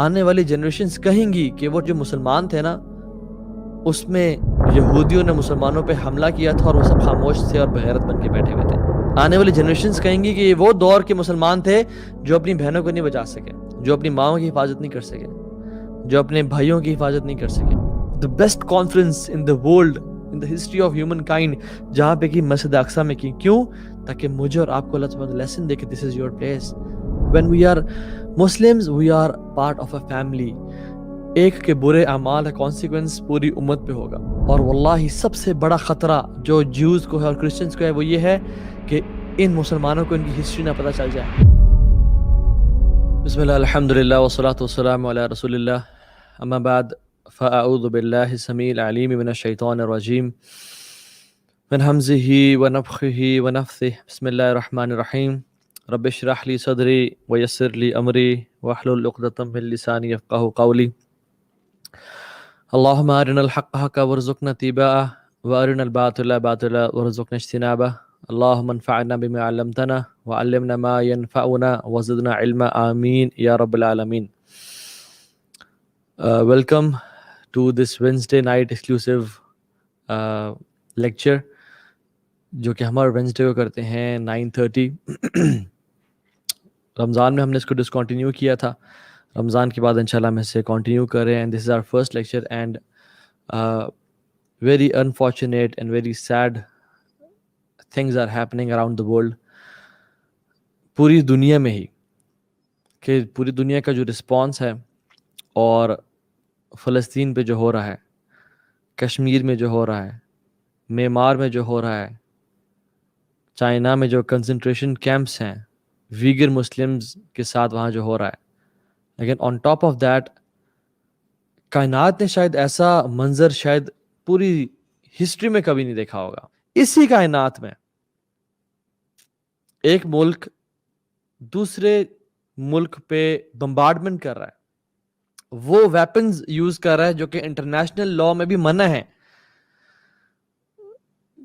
آنے والی جنریشنز کہیں گی کہ وہ جو مسلمان تھے نا اس میں یہودیوں نے مسلمانوں پہ حملہ کیا تھا اور وہ سب خاموش تھے اور بغیرت بن کے بیٹھے ہوئے تھے. آنے والی جنریشنز کہیں گی کہ یہ وہ دور کے مسلمان تھے جو اپنی بہنوں کو نہیں بچا سکے, جو اپنی ماؤں کی حفاظت نہیں کر سکے, جو اپنے بھائیوں کی حفاظت نہیں کر سکے. The best conference in the world, in the history of humankind, جہاں پہ کی مسجد اقصی میں کی. کیوں؟ تاکہ مجھے اور آپ کو اللہ تعالیٰ لیسن دے کہ this is your place. When we are Muslims, we are part of a family. ایک کے برے اعمال کا کانسیکوینس پوری امت پہ ہوگا. اور واللہ سب سے بڑا خطرہ جو جیوز کو ہے اور کرسچنز کو ہے وہ یہ ہے کہ ان مسلمانوں کو ان کی ہسٹری نہ پتہ چل جائے. بسم اللہ الحمدللہ والصلاة والسلام علی رسول اللہ, اما بعد فاعوذ باللہ السمیع العلیم من الشیطان الرجیم من حمزہ ونفخہ ونفثہ. بسم اللہ الرحمن الرحیم. رب اشرح لی صدری ویسر لی امری واحلل عقدۃ من لسانی یفقہوا قولی. اللہم ارنا الحق حقا وارزقنا اتباعہ وارنا الباطل باطلا وارزقنا اجتنابہ. اللہم انفعنا بما علمتنا وعلمنا ما ينفعنا وزدنا علما آمین یا رب العالمین. Welcome to this Wednesday night exclusive lecture جو کہ ہمارے وینسڈے کو کرتے ہیں 9:30. رمضان میں ہم نے اس کو ڈسکنٹینیو کیا تھا, رمضان کے بعد انشاءاللہ ہم اسے کنٹینیو کر رہے ہیں. This is our first lecture and very unfortunate and very sad things are happening around the world. پوری دنیا میں ہی, کہ پوری دنیا کا جو رسپانس ہے اور فلسطین پہ جو ہو رہا ہے, کشمیر میں جو ہو رہا ہے, میانمار میں جو ہو رہا ہے, چائنا میں جو کنسنٹریشن کیمپس ہیں ویگر مسلمز کے ساتھ وہاں جو ہو رہا ہے, لیکن آن ٹاپ آف دیٹ کائنات نے شاید ایسا منظر شاید پوری ہسٹری میں کبھی نہیں دیکھا ہوگا. اسی کائنات میں ایک ملک دوسرے ملک پہ بمبارڈمنٹ کر رہا ہے, وہ ویپنز یوز کر رہا ہے جو کہ انٹرنیشنل لاء میں بھی منع ہے.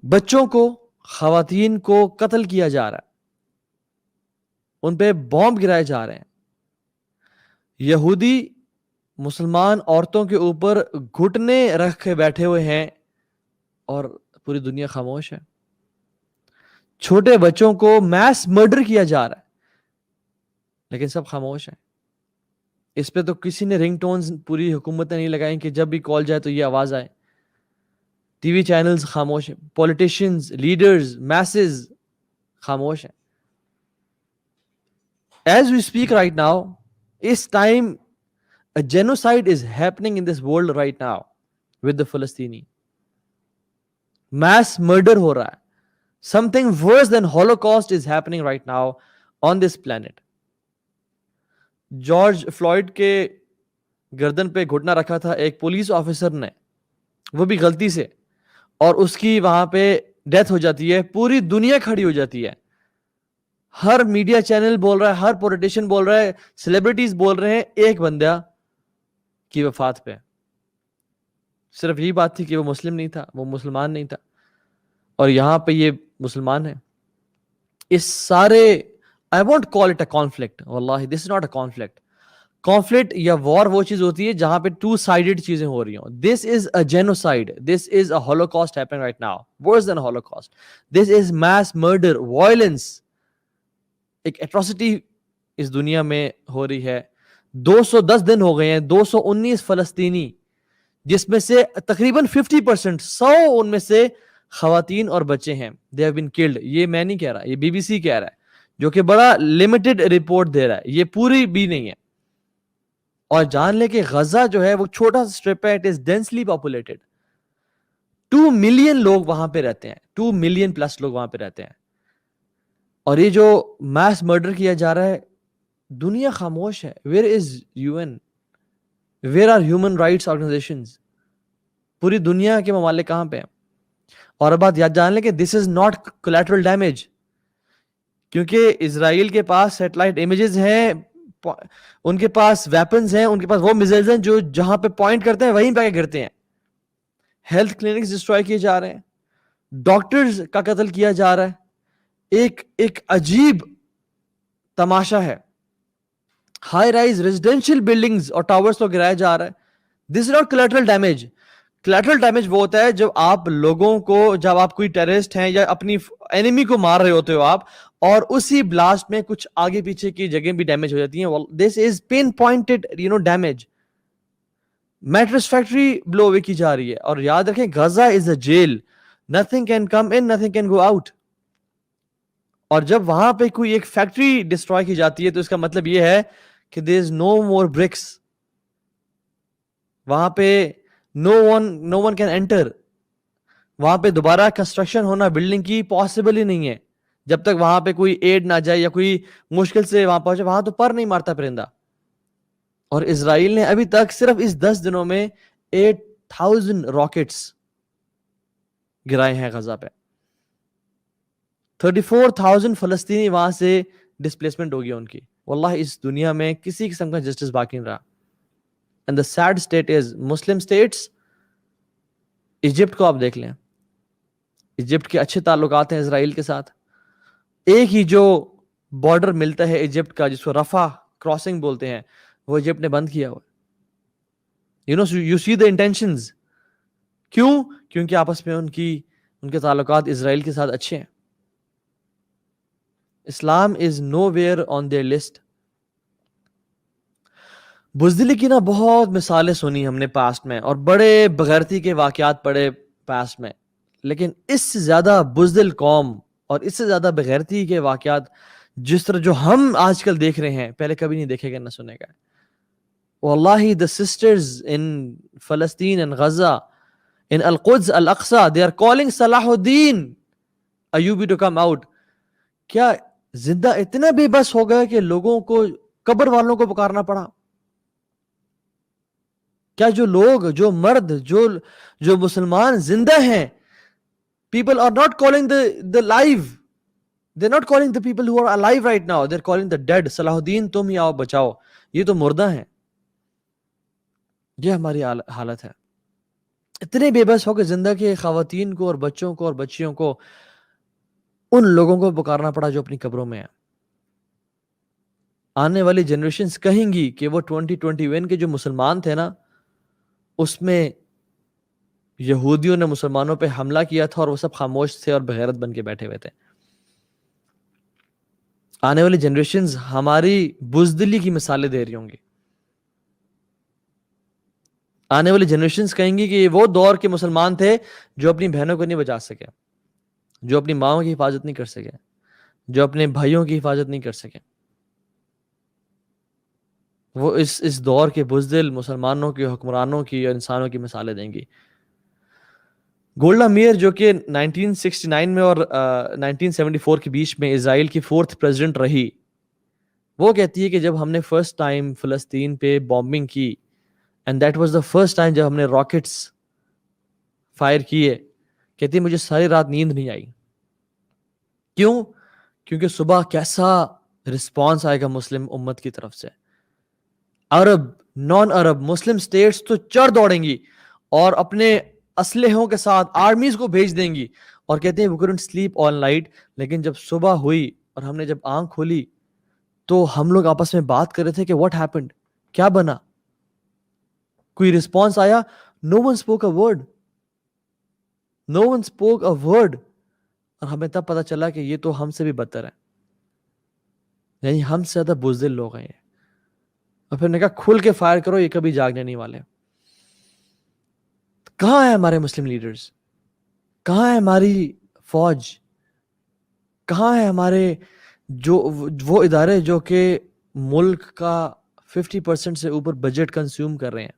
بچوں کو, خواتین کو قتل کیا جا رہا ہے, ان پہ بومب گرائے جا رہے ہیں. یہودی مسلمان عورتوں کے اوپر گھٹنے رکھ کے بیٹھے ہوئے ہیں اور پوری دنیا خاموش ہے. چھوٹے بچوں کو میس مرڈر کیا جا رہا ہے لیکن سب خاموش ہیں. اس پہ تو کسی نے رنگ ٹونز پوری حکومت نے نہیں لگائیں کہ جب بھی کال جائے تو یہ آواز آئے. ٹی وی چینلز خاموش ہیں, پولیٹیشینز, لیڈرز, میسز خاموش ہیں. As we speak right now, us time a genocide is happening in this world right now with the Palestinian. Mass murder ہو رہا ہے. Something worse than Holocaust is happening right now on this planet. George fluid کے گردن پہ گھٹنا رکھا تھا ایک police officer نے, وہ بھی غلطی سے, اور اس کی وہاں پہ ڈیتھ ہو جاتی ہے. پوری دنیا کھڑی ہو جاتی ہے, ہر میڈیا چینل بول رہا ہے, ہر پولیٹیشین بول رہا ہے, سیلیبریٹیز بول رہے ہیں ایک بندہ کی وفات پہ. صرف یہی بات تھی کہ وہ مسلم نہیں تھا, وہ مسلمان نہیں تھا, اور یہاں پہ یہ مسلمان ہے. اس سارے I won't call it a conflict. واللہ this is not a conflict. Conflict یا war وہ چیز ہوتی ہے جہاں پہ two sided چیزیں ہو رہی ہوں. This is a genocide. This is a holocaust happening right now. Worse than a holocaust. This is mass murder, violence. ایک atrocity اس دنیا میں ہو رہی ہے. 210 دن ہو گئے ہیں, 219 فلسطینی, جس میں سے تقریباً 50%, 100 ان میں سے خواتین اور بچے ہیں. They have been killed. یہ میں نہیں کہہ رہا, یہ BBC کہہ رہا ہے, جو کہ بڑا لمیٹڈ رپورٹ دے رہا ہے, یہ پوری بھی نہیں ہے. اور جان لے کہ غزہ جو ہے وہ چھوٹا سا اسٹرپ ہے, it is densely populated. 2 million لوگ وہاں پہ رہتے ہیں, 2 ملین پلس لوگ وہاں پہ رہتے ہیں. اور یہ جو میس مرڈر کیا جا رہا ہے, دنیا خاموش ہے. Where is UN? Where are human rights organisations? پوری دنیا کے ممالک کہاں پہ ہیں؟ اور بات یاد جان لیں کہ دس از ناٹ کولیٹرل ڈیمیج, کیونکہ اسرائیل کے پاس سیٹلائٹ امیجز ہیں, ان کے پاس ویپنز ہیں, ان کے پاس وہ میزائلز ہیں جو جہاں پہ پوائنٹ کرتے ہیں وہیں پہ گرتے ہیں. ہیلتھ کلینکس ڈسٹروائے کیے جا رہے ہیں, ڈاکٹرز کا قتل کیا جا رہا ہے. ایک عجیب تماشا ہے. ہائی رائز ریزیڈینشیل بلڈنگز اور ٹاورز کو گرایا جا رہا ہے. This is not collateral damage. collateral damage وہ ہوتا ہے جب آپ لوگوں کو, جب آپ کوئی ٹیررسٹ ہیں یا اپنی اینیمی کو مار رہے ہوتے ہو آپ, اور اسی بلاسٹ میں کچھ آگے پیچھے کی جگہیں بھی ڈیمیج ہو جاتی ہیں. This is pin pointed damage. Mattress factory بلو اوے کی جا رہی ہے, اور یاد رکھیں غزہ از اے jail, nothing can come in, nothing can go out. اور جب وہاں پہ کوئی ایک فیکٹری ڈسٹروائے کی جاتی ہے تو اس کا مطلب یہ ہے کہ there is no more bricks. وہاں پہ no one can enter. وہاں پہ دوبارہ کنسٹرکشن ہونا بلڈنگ کی پاسبل ہی نہیں ہے جب تک وہاں پہ کوئی ایڈ نہ جائے یا کوئی مشکل سے وہاں پہنچے. وہاں تو پر نہیں مارتا پرندہ. اور اسرائیل نے ابھی تک صرف اس 10 دنوں میں 8,000 راکٹس گرائے ہیں غزہ پہ. 34,000 فلسطینی وہاں سے ڈسپلیسمنٹ ہو گیا ان کی. واللہ اس دنیا میں کسی قسم کا جسٹس باقی نہیں رہا. And the sad state is Muslim states, Egypt کو آپ دیکھ لیں, ایجپٹ کے اچھے تعلقات ہیں اسرائیل کے ساتھ. ایک ہی جو بارڈر ملتا ہے ایجپٹ کا جس کو رفح کراسنگ بولتے ہیں, وہ ایجپٹ نے بند کیا ہوا. you see the intentions. کیوں؟ کیونکہ آپس میں ان کے تعلقات اسرائیل کے ساتھ اچھے ہیں. اسلام از know where on their list. بزدلی کی نا بہت مثالیں سنی ہم نے پاسٹ میں, اور بڑے بغیرتی کے واقعات پڑے پاسٹ میں, لیکن اس سے زیادہ بزدل قوم اور اس سے زیادہ بغیرتی کے واقعات جس طرح جو ہم آج کل دیکھ رہے ہیں پہلے کبھی نہیں دیکھے گا نہ سنے گا. واللہ the sisters in Palestine and Gaza, in Al-Quds, Al-Aqsa, they are calling Salahuddin Ayyubi to come out. کیا زندہ اتنا بے بس ہو گیا کہ لوگوں کو, قبر والوں کو پکارنا پڑا؟ کیا جو لوگ, جو مرد, جو مسلمان زندہ ہیں, people are not calling the live, they're not calling the people who are alive right now, they're calling the dead. صلاح تم ہی آؤ بچاؤ, یہ تو مردہ ہیں. یہ ہماری حالت ہے. اتنے بے بس ہو کہ زندہ کے خواتین کو اور بچوں کو اور بچیوں کو ان لوگوں کو پکارنا پڑا جو اپنی قبروں میں ہیں. آنے والی جنریشنز کہیں گی کہ وہ 2021 کے جو مسلمان تھے نا, اس میں یہودیوں نے مسلمانوں پہ حملہ کیا تھا اور وہ سب خاموش تھے اور بغیرت بن کے بیٹھے ہوئے تھے. آنے والی جنریشنز ہماری بزدلی کی مثالیں دے رہی ہوں گی. آنے والی جنریشنز کہیں گی کہ یہ وہ دور کے مسلمان تھے جو اپنی بہنوں کو نہیں بچا سکے, جو اپنی ماؤں کی حفاظت نہیں کر سکے, جو اپنے بھائیوں کی حفاظت نہیں کر سکے. وہ اس دور کے بزدل مسلمانوں کی, حکمرانوں کی اور انسانوں کی مثالیں دیں گی. گولڈا میئر جو کہ 1969 میں اور 1974 کے بیچ میں اسرائیل کی 4th پریزیڈنٹ رہی, وہ کہتی ہے کہ جب ہم نے فرسٹ ٹائم فلسطین پہ بامبنگ کی, and that was the first time جب ہم نے راکٹس فائر کیے, کہتی ہے مجھے ساری رات نیند نہیں آئی. کیوں؟ کیونکہ صبح کیسا رسپانس آئے گا مسلم امت کی طرف سے. عرب, نان عرب, مسلم سٹیٹس تو چڑھ دوڑیں گی اور اپنے اسلحوں کے ساتھ آرمیز کو بھیج دیں گی, اور کہتے ہیں we couldn't sleep all night. لیکن جب صبح ہوئی اور ہم نے جب آنکھ کھولی تو ہم لوگ آپس میں بات کر رہے تھے کہ what happened, کیا بنا, کوئی رسپانس آیا؟ no one spoke a word, no one spoke a word. اور ہمیں تب پتا چلا کہ یہ تو ہم سے بھی بدتر ہے, یعنی ہم سے زیادہ بزدل لوگ ہیں. اور پھر نے کہا کھل کے فائر کرو, یہ کبھی جاگنے نہیں والے. کہاں ہے ہمارے مسلم لیڈرز؟ کہاں ہے ہماری فوج؟ کہاں ہے ہمارے وہ ادارے جو کہ ملک کا 50% سے اوپر بجٹ کنزیوم کر رہے ہیں؟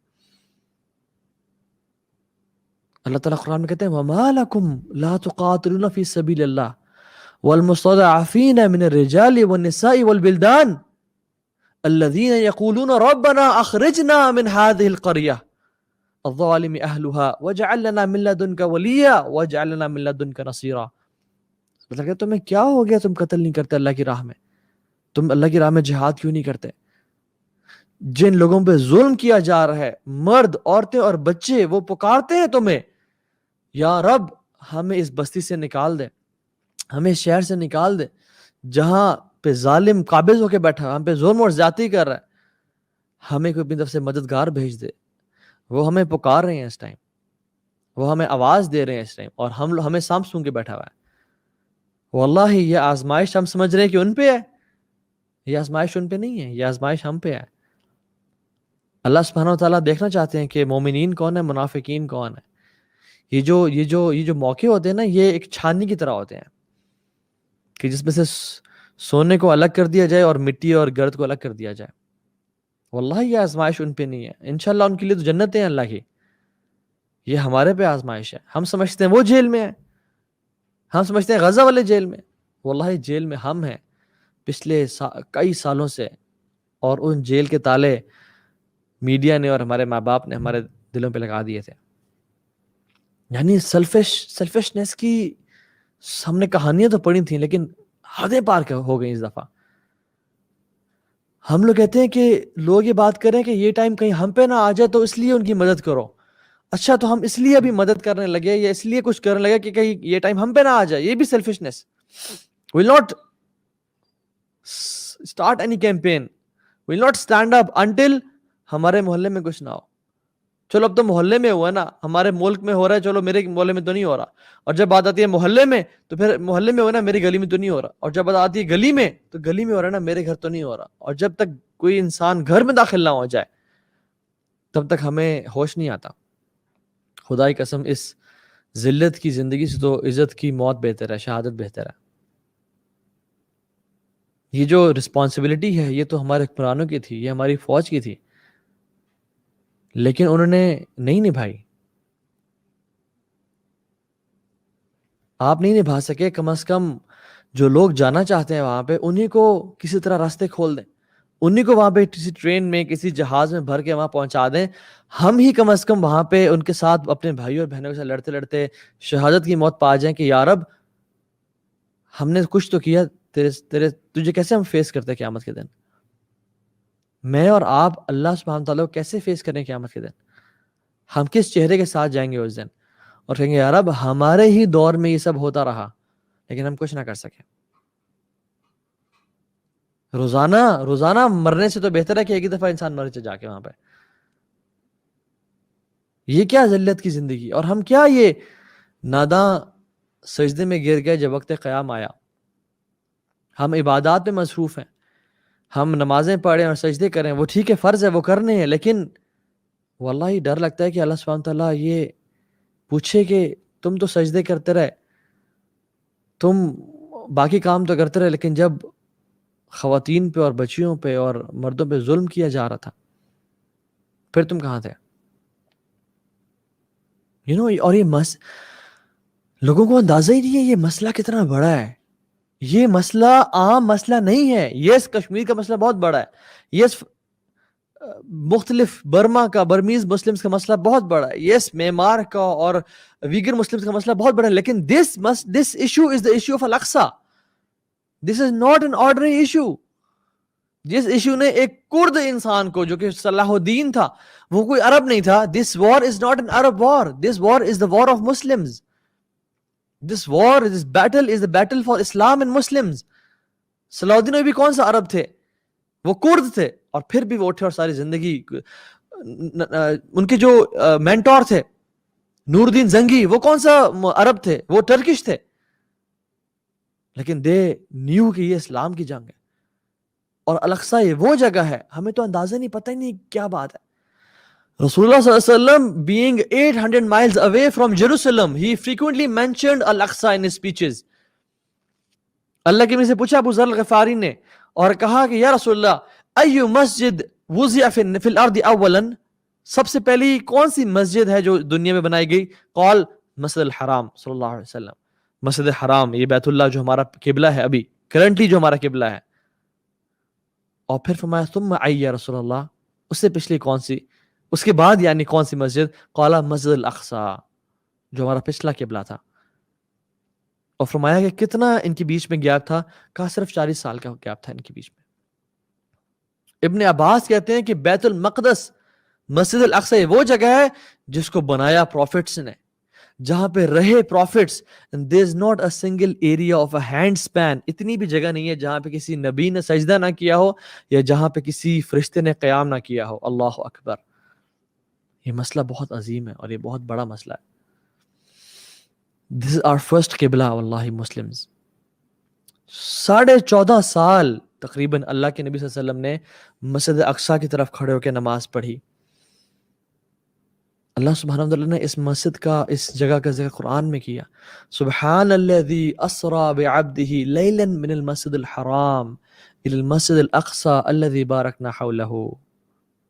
اللہ تعالیٰ قرآن میں کہتے ہیں وَمَا لَكُمْ لَا تُقَاتِلُونَ فِي سَبِيلِ اللَّهِ وَالْمُسْتَضْعَفِينَ مِنَ الرِّجَالِ وَالنِّسَاءِ وَالْبِلْدَانِ الَّذِينَ يَقُولُونَ رَبَّنَا أَخْرِجْنَا مِنْ هَذِهِ الْقَرْيَةِ الظَّالِمِ أَهْلُهَا وَاجْعَل لَّنَا مِن لَّدُنكَ وَلِيًّا وَاجْعَل لَّنَا مِن لَّدُنكَ نَصِيرًا. مطلب کہ تمہیں کیا ہو گیا, تم قتل نہیں کرتے اللہ کی راہ میں, تم اللہ کی راہ میں جہاد کیوں نہیں کرتے؟ جن لوگوں پہ ظلم کیا جا رہا ہے, مرد, عورتیں اور بچے, وہ پکارتے ہیں تمہیں یا رب ہمیں اس بستی سے نکال دے, ہمیں شہر سے نکال دے جہاں پہ ظالم قابض ہو کے بیٹھا, ہم پہ ظلم اور زیادتی کر رہا ہے. ہمیں کوئی اپنی طرف سے مددگار بھیج دے. وہ ہمیں پکار رہے ہیں اس ٹائم, وہ ہمیں آواز دے رہے ہیں اس ٹائم, اور ہمیں سانپ سون کے بیٹھا ہوا ہے. واللہ یہ آزمائش ہم سمجھ رہے ہیں کہ ان پہ ہے, یہ آزمائش ان پہ نہیں ہے, یہ آزمائش ہم پہ ہے. اللہ سبحانہ و تعالیٰ دیکھنا چاہتے ہیں کہ مومنین کون ہے, منافقین کون ہے. یہ جو موقع ہوتے ہیں نا, یہ ایک چھاننی کی طرح ہوتے ہیں کہ جس میں سے سونے کو الگ کر دیا جائے اور مٹی اور گرد کو الگ کر دیا جائے. واللہ یہ آزمائش ان پہ نہیں ہے. انشاءاللہ ان کے لیے تو جنتیں ہیں اللہ کی, یہ ہمارے پہ آزمائش ہے. ہم سمجھتے ہیں وہ جیل میں ہے, ہم سمجھتے ہیں غزہ والے جیل میں. واللہ جیل میں ہم ہیں پچھلے کئی سالوں سے, اور ان جیل کے تالے میڈیا نے اور ہمارے ماں باپ نے ہمارے دلوں پہ لگا دیے تھے. یعنی سیلفشنس کی ہم نے کہانیاں تو پڑھی تھیں, لیکن حدیں پار ہو گئی اس دفعہ. ہم لوگ کہتے ہیں کہ لوگ یہ بات کریں کہ یہ ٹائم کہیں ہم پہ نہ آ جائے تو اس لیے ان کی مدد کرو. اچھا, تو ہم اس لیے ابھی مدد کرنے لگے یا اس لیے کچھ کرنے لگے کہ کہیں یہ ٹائم ہم پہ نہ آ جائے. یہ بھی selfishness. will not start any campaign, will not stand up until ہمارے محلے میں کچھ نہ ہو. چلو اب تو محلے میں ہوا نا, ہمارے ملک میں ہو رہا ہے, چلو میرے محلے میں تو نہیں ہو رہا. اور جب بات آتی ہے محلے میں تو پھر محلے میں ہو نا, میری گلی میں تو نہیں ہو رہا. اور جب بات آتی ہے گلی میں تو گلی میں ہو رہا ہے نا, میرے گھر تو نہیں ہو رہا. اور جب تک کوئی انسان گھر میں داخل نہ ہو جائے تب تک ہمیں ہوش نہیں آتا. خدا کی قسم, اس ذلت کی زندگی سے تو عزت کی موت بہتر ہے, شہادت بہتر ہے. یہ جو رسپانسبلٹی ہے یہ تو ہمارے حکمرانوں کی تھی, یہ ہماری فوج کی تھی, لیکن انہوں نے نہیں نبھائی. آپ نہیں نبھا سکے. کم از کم جو لوگ جانا چاہتے ہیں وہاں پہ, انہیں کو کسی طرح راستے کھول دیں, انہیں کو وہاں پہ کسی ٹرین میں کسی جہاز میں بھر کے وہاں پہنچا دیں. ہم ہی کم از کم وہاں پہ ان کے ساتھ اپنے بھائیوں اور بہنوں کے ساتھ لڑتے لڑتے شہادت کی موت پا جائیں کہ یا رب ہم نے کچھ تو کیا, تجھے کیسے ہم فیس کرتے قیامت کے دن. میں اور آپ اللہ سبحانہ تعالیٰ کو کیسے فیس کریں قیامت کے دن. ہم کس چہرے کے ساتھ جائیں گے اس دن اور کہیں گے یا رب ہمارے ہی دور میں یہ سب ہوتا رہا لیکن ہم کچھ نہ کر سکے. روزانہ مرنے سے تو بہتر ہے کہ ایک ہی دفعہ انسان مر جا کے وہاں پہ. یہ کیا ذلت کی زندگی. اور ہم کیا یہ ناداں سجدے میں گر گئے جب وقت قیام آیا. ہم عبادات میں مصروف ہیں, ہم نمازیں پڑھیں اور سجدے کریں, وہ ٹھیک ہے, فرض ہے, وہ کرنے ہیں, لیکن واللہ ڈر لگتا ہے کہ اللہ سبحانہ تعالیٰ یہ پوچھے کہ تم تو سجدے کرتے رہے, تم باقی کام تو کرتے رہے, لیکن جب خواتین پہ اور بچیوں پہ اور مردوں پہ ظلم کیا جا رہا تھا پھر تم کہاں تھے. اور یہ لوگوں کو اندازہ ہی نہیں ہے یہ مسئلہ کتنا بڑا ہے. یہ مسئلہ عام مسئلہ نہیں ہے. یس کشمیر کا مسئلہ بہت بڑا ہے, یس مختلف برما کا برمیز مسلمز کا مسئلہ بہت بڑا ہے, یس میمار کا اور ویگر مسلمز کا مسئلہ بہت بڑا ہے, لیکن this issue is the issue of Al-Aqsa. This is not an ordinary issue. جس ایشو نے ایک کرد انسان کو جو کہ صلاح الدین تھا, وہ کوئی عرب نہیں تھا. This war is not an Arab war. This war is the war of Muslims. This battle is the battle for Islam and Muslims. صلاح الدین بھی کون سا عرب تھے, وہ کرد تھے, اور پھر بھی وہ اٹھے اور ساری زندگی. ان کے جو مینٹور تھے نور الدین زنگی, وہ کون سا عرب تھے, وہ ٹرکش تھے, لیکن دے نیو کہ یہ اسلام کی جنگ ہے. اور الاقصی یہ وہ جگہ ہے, ہمیں تو اندازہ نہیں, پتہ ہی نہیں کیا بات ہے. رسول اللہ صلی اللہ علیہ وسلم being 800 miles away from Jerusalem, he frequently mentioned Al-Aqsa in his speeches. اللہ کے نبی سے پوچھا ابو ذر الغفاری نے, اور کہا کہ یا رسول اللہ ایو مسجد وضع فی الارض اولا, سب سے پہلی کون سی مسجد ہے جو دنیا میں بنائی گئی؟ قال مسجد الحرام. صلی اللہ علیہ وسلم, مسجد حرام, یہ بیت اللہ جو ہمارا قبلہ ہے, ابھی کرنٹلی جو ہمارا قبلہ ہے. اور پھر فرمایا ثم ای یا رسول اللہ, اس سے پچھلی کون سی, اس کے بعد یعنی کون سی مسجد؟ قال مسجد الاقصی, جو ہمارا پچھلا قبلہ تھا. اور فرمایا کہ کتنا ان کے بیچ میں گیپ تھا؟ کہا صرف 40 سال کا گیپ تھا ان کے بیچ میں. ابن عباس کہتے ہیں کہ بیت المقدس مسجد الاقصی وہ جگہ ہے جس کو بنایا پروفٹس نے, جہاں پہ رہے prophets. there is not a single area of a hand span, اتنی بھی جگہ نہیں ہے جہاں پہ کسی نبی نے سجدہ نہ کیا ہو یا جہاں پہ کسی فرشتے نے قیام نہ کیا ہو. اللہ اکبر. یہ مسئلہ بہت عظیم ہے اور یہ بہت بڑا مسئلہ ہے. this is our first قبلہ واللہ مسلمز. 14.5 سال تقریباً اللہ کے نبی صلی اللہ علیہ وسلم نے مسجد اقصیٰ کی طرف کھڑے ہو کے نماز پڑھی. اللہ سبحانہ وتعالیٰ نے اس مسجد کا, اس جگہ کا ذکر قرآن میں کیا. سبحان الذی اسری بعبدہ لیلا من المسجد الحرام الی المسجد الاقصی الذی بارکنا حولہ.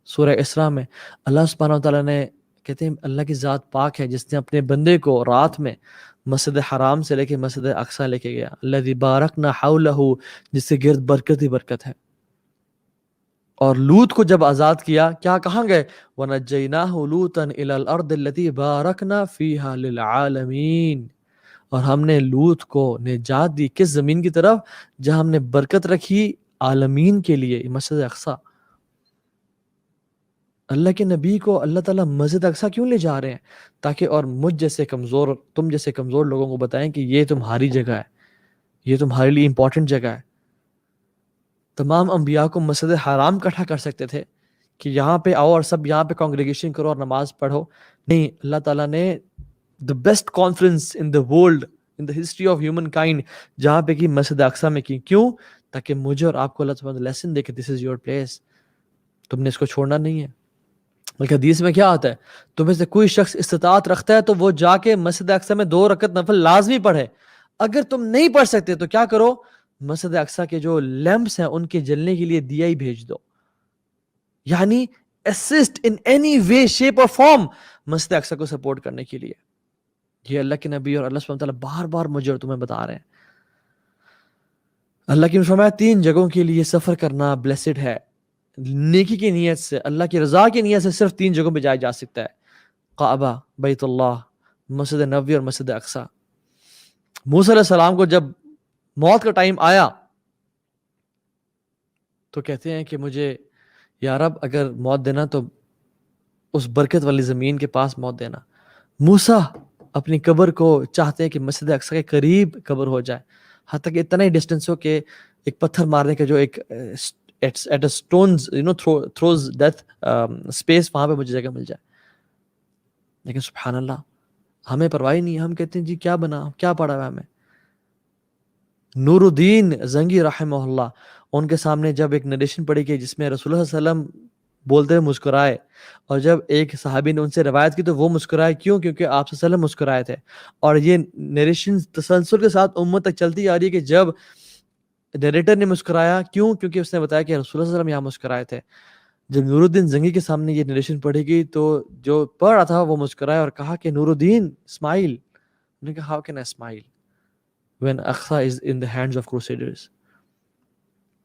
سورہ اسراء میں اللہ سبحانہ وتعالیٰ نے کہتے ہیں اللہ کی ذات پاک ہے جس نے اپنے بندے کو رات میں مسجد حرام سے لے کے مسجد اقصیٰ لے کے گیا. الذی بارکنا حولہ, جس سے گرد برکت ہی برکت ہے. اور لوط کو جب آزاد کیا, کیا کہاں گئے؟ وَنَجَّيْنَاهُ لُوطًا إِلَى الْأَرْضِ الَّتِي بَارَكْنَا فِيهَا لِلْعَالَمِينَ. اور ہم نے لوط کو نجات دی کس زمین کی طرف جہاں ہم نے برکت رکھی عالمین کے لیے, مسجد اقصیٰ. اللہ کے نبی کو اللہ تعالیٰ مسجد اقصیٰ کیوں لے جا رہے ہیں؟ تاکہ اور مجھ جیسے کمزور, تم جیسے کمزور لوگوں کو بتائیں کہ یہ تمہاری جگہ ہے, یہ تمہارے لیے امپورٹنٹ جگہ ہے. تمام انبیاء کو مسجد حرام اکٹھا کر سکتے تھے کہ یہاں پہ آؤ اور سب یہاں پہ کانگریگیشن کرو اور نماز پڑھو. نہیں, اللہ تعالیٰ نے the best conference in the world, in the history of humankind, جہاں پہ کی مسجد اقصیٰ میں کی. کیوں؟ تاکہ مجھے اور آپ کو اللہ تعالیٰ لیسن دے کہ this is your place, تم نے اس کو چھوڑنا نہیں ہے. بلکہ حدیث میں کیا آتا ہے, تمہیں سے کوئی شخص استطاعت رکھتا ہے تو وہ جا کے مسجد اقصیٰ میں 2 رکعت نفل لازمی پڑھے. اگر تم نہیں پڑھ سکتے تو کیا کرو, مسجد اقصیٰ کے جو لیمپس ہیں ان کے جلنے کے لیے دیا ہی بھیج دو. یعنی assist in any way, shape or form مسجد اقصیٰ کو سپورٹ کرنے کے لیے. یہ اللہ کے نبی اور اللہ سبحانہ وتعالیٰ بار بار مجھے اور تمہیں بتا رہے ہیں. اللہ کی فرمایا 3 جگہوں کے لیے سفر کرنا بلیسڈ ہے. نیکی کی نیت سے, اللہ کی رضا کی نیت سے صرف 3 جگہوں پہ جایا جا سکتا ہے, کعبہ, بیت اللہ, مسجد نبوی اور مسجد اقصیٰ. موسیٰ علیہ السلام کو جب موت کا ٹائم آیا تو کہتے ہیں کہ مجھے یا رب اگر موت دینا تو اس برکت والی زمین کے پاس موت دینا. موسیٰ اپنی قبر کو چاہتے ہیں کہ مسجد اقصیٰ کے قریب قبر ہو جائے, حتیٰ کہ اتنا ہی ڈسٹینس ہو کہ ایک پتھر مارنے کا جو ایک at a stones throws death space, وہاں پہ مجھے جگہ مل جائے. لیکن سبحان اللہ ہمیں پرواہ نہیں, ہم کہتے ہیں جی کیا بنا, کیا پڑا ہوا ہمیں. نور الدین زنگی رحمہ اللہ, ان کے سامنے جب ایک نریشن پڑھی گئی جس میں رسول اللہ صلی اللہ علیہ وسلم بولتے ہوئے مسکرائے, اور جب ایک صحابی نے ان سے روایت کی تو وہ مسکرائے. کیوں؟ کیونکہ آپ صلی اللہ علیہ وسلم مسکرائے تھے. اور یہ نریشن تسلسل کے ساتھ امت تک چلتی آ رہی ہے کہ جب نریٹر نے مسکرایا, کیوں؟ کیونکہ اس نے بتایا کہ رسول اللہ صلی اللہ علیہ وسلم یہاں مسکرائے تھے. جب نور الدین زنگی کے سامنے یہ نریشن پڑھی گئی تو جو پڑھ رہا تھا وہ مسکرائے اور کہا کہ نور الدین اسمائل. انہوں نے کہا how can I smile when Aqsa is in the hands of crusaders.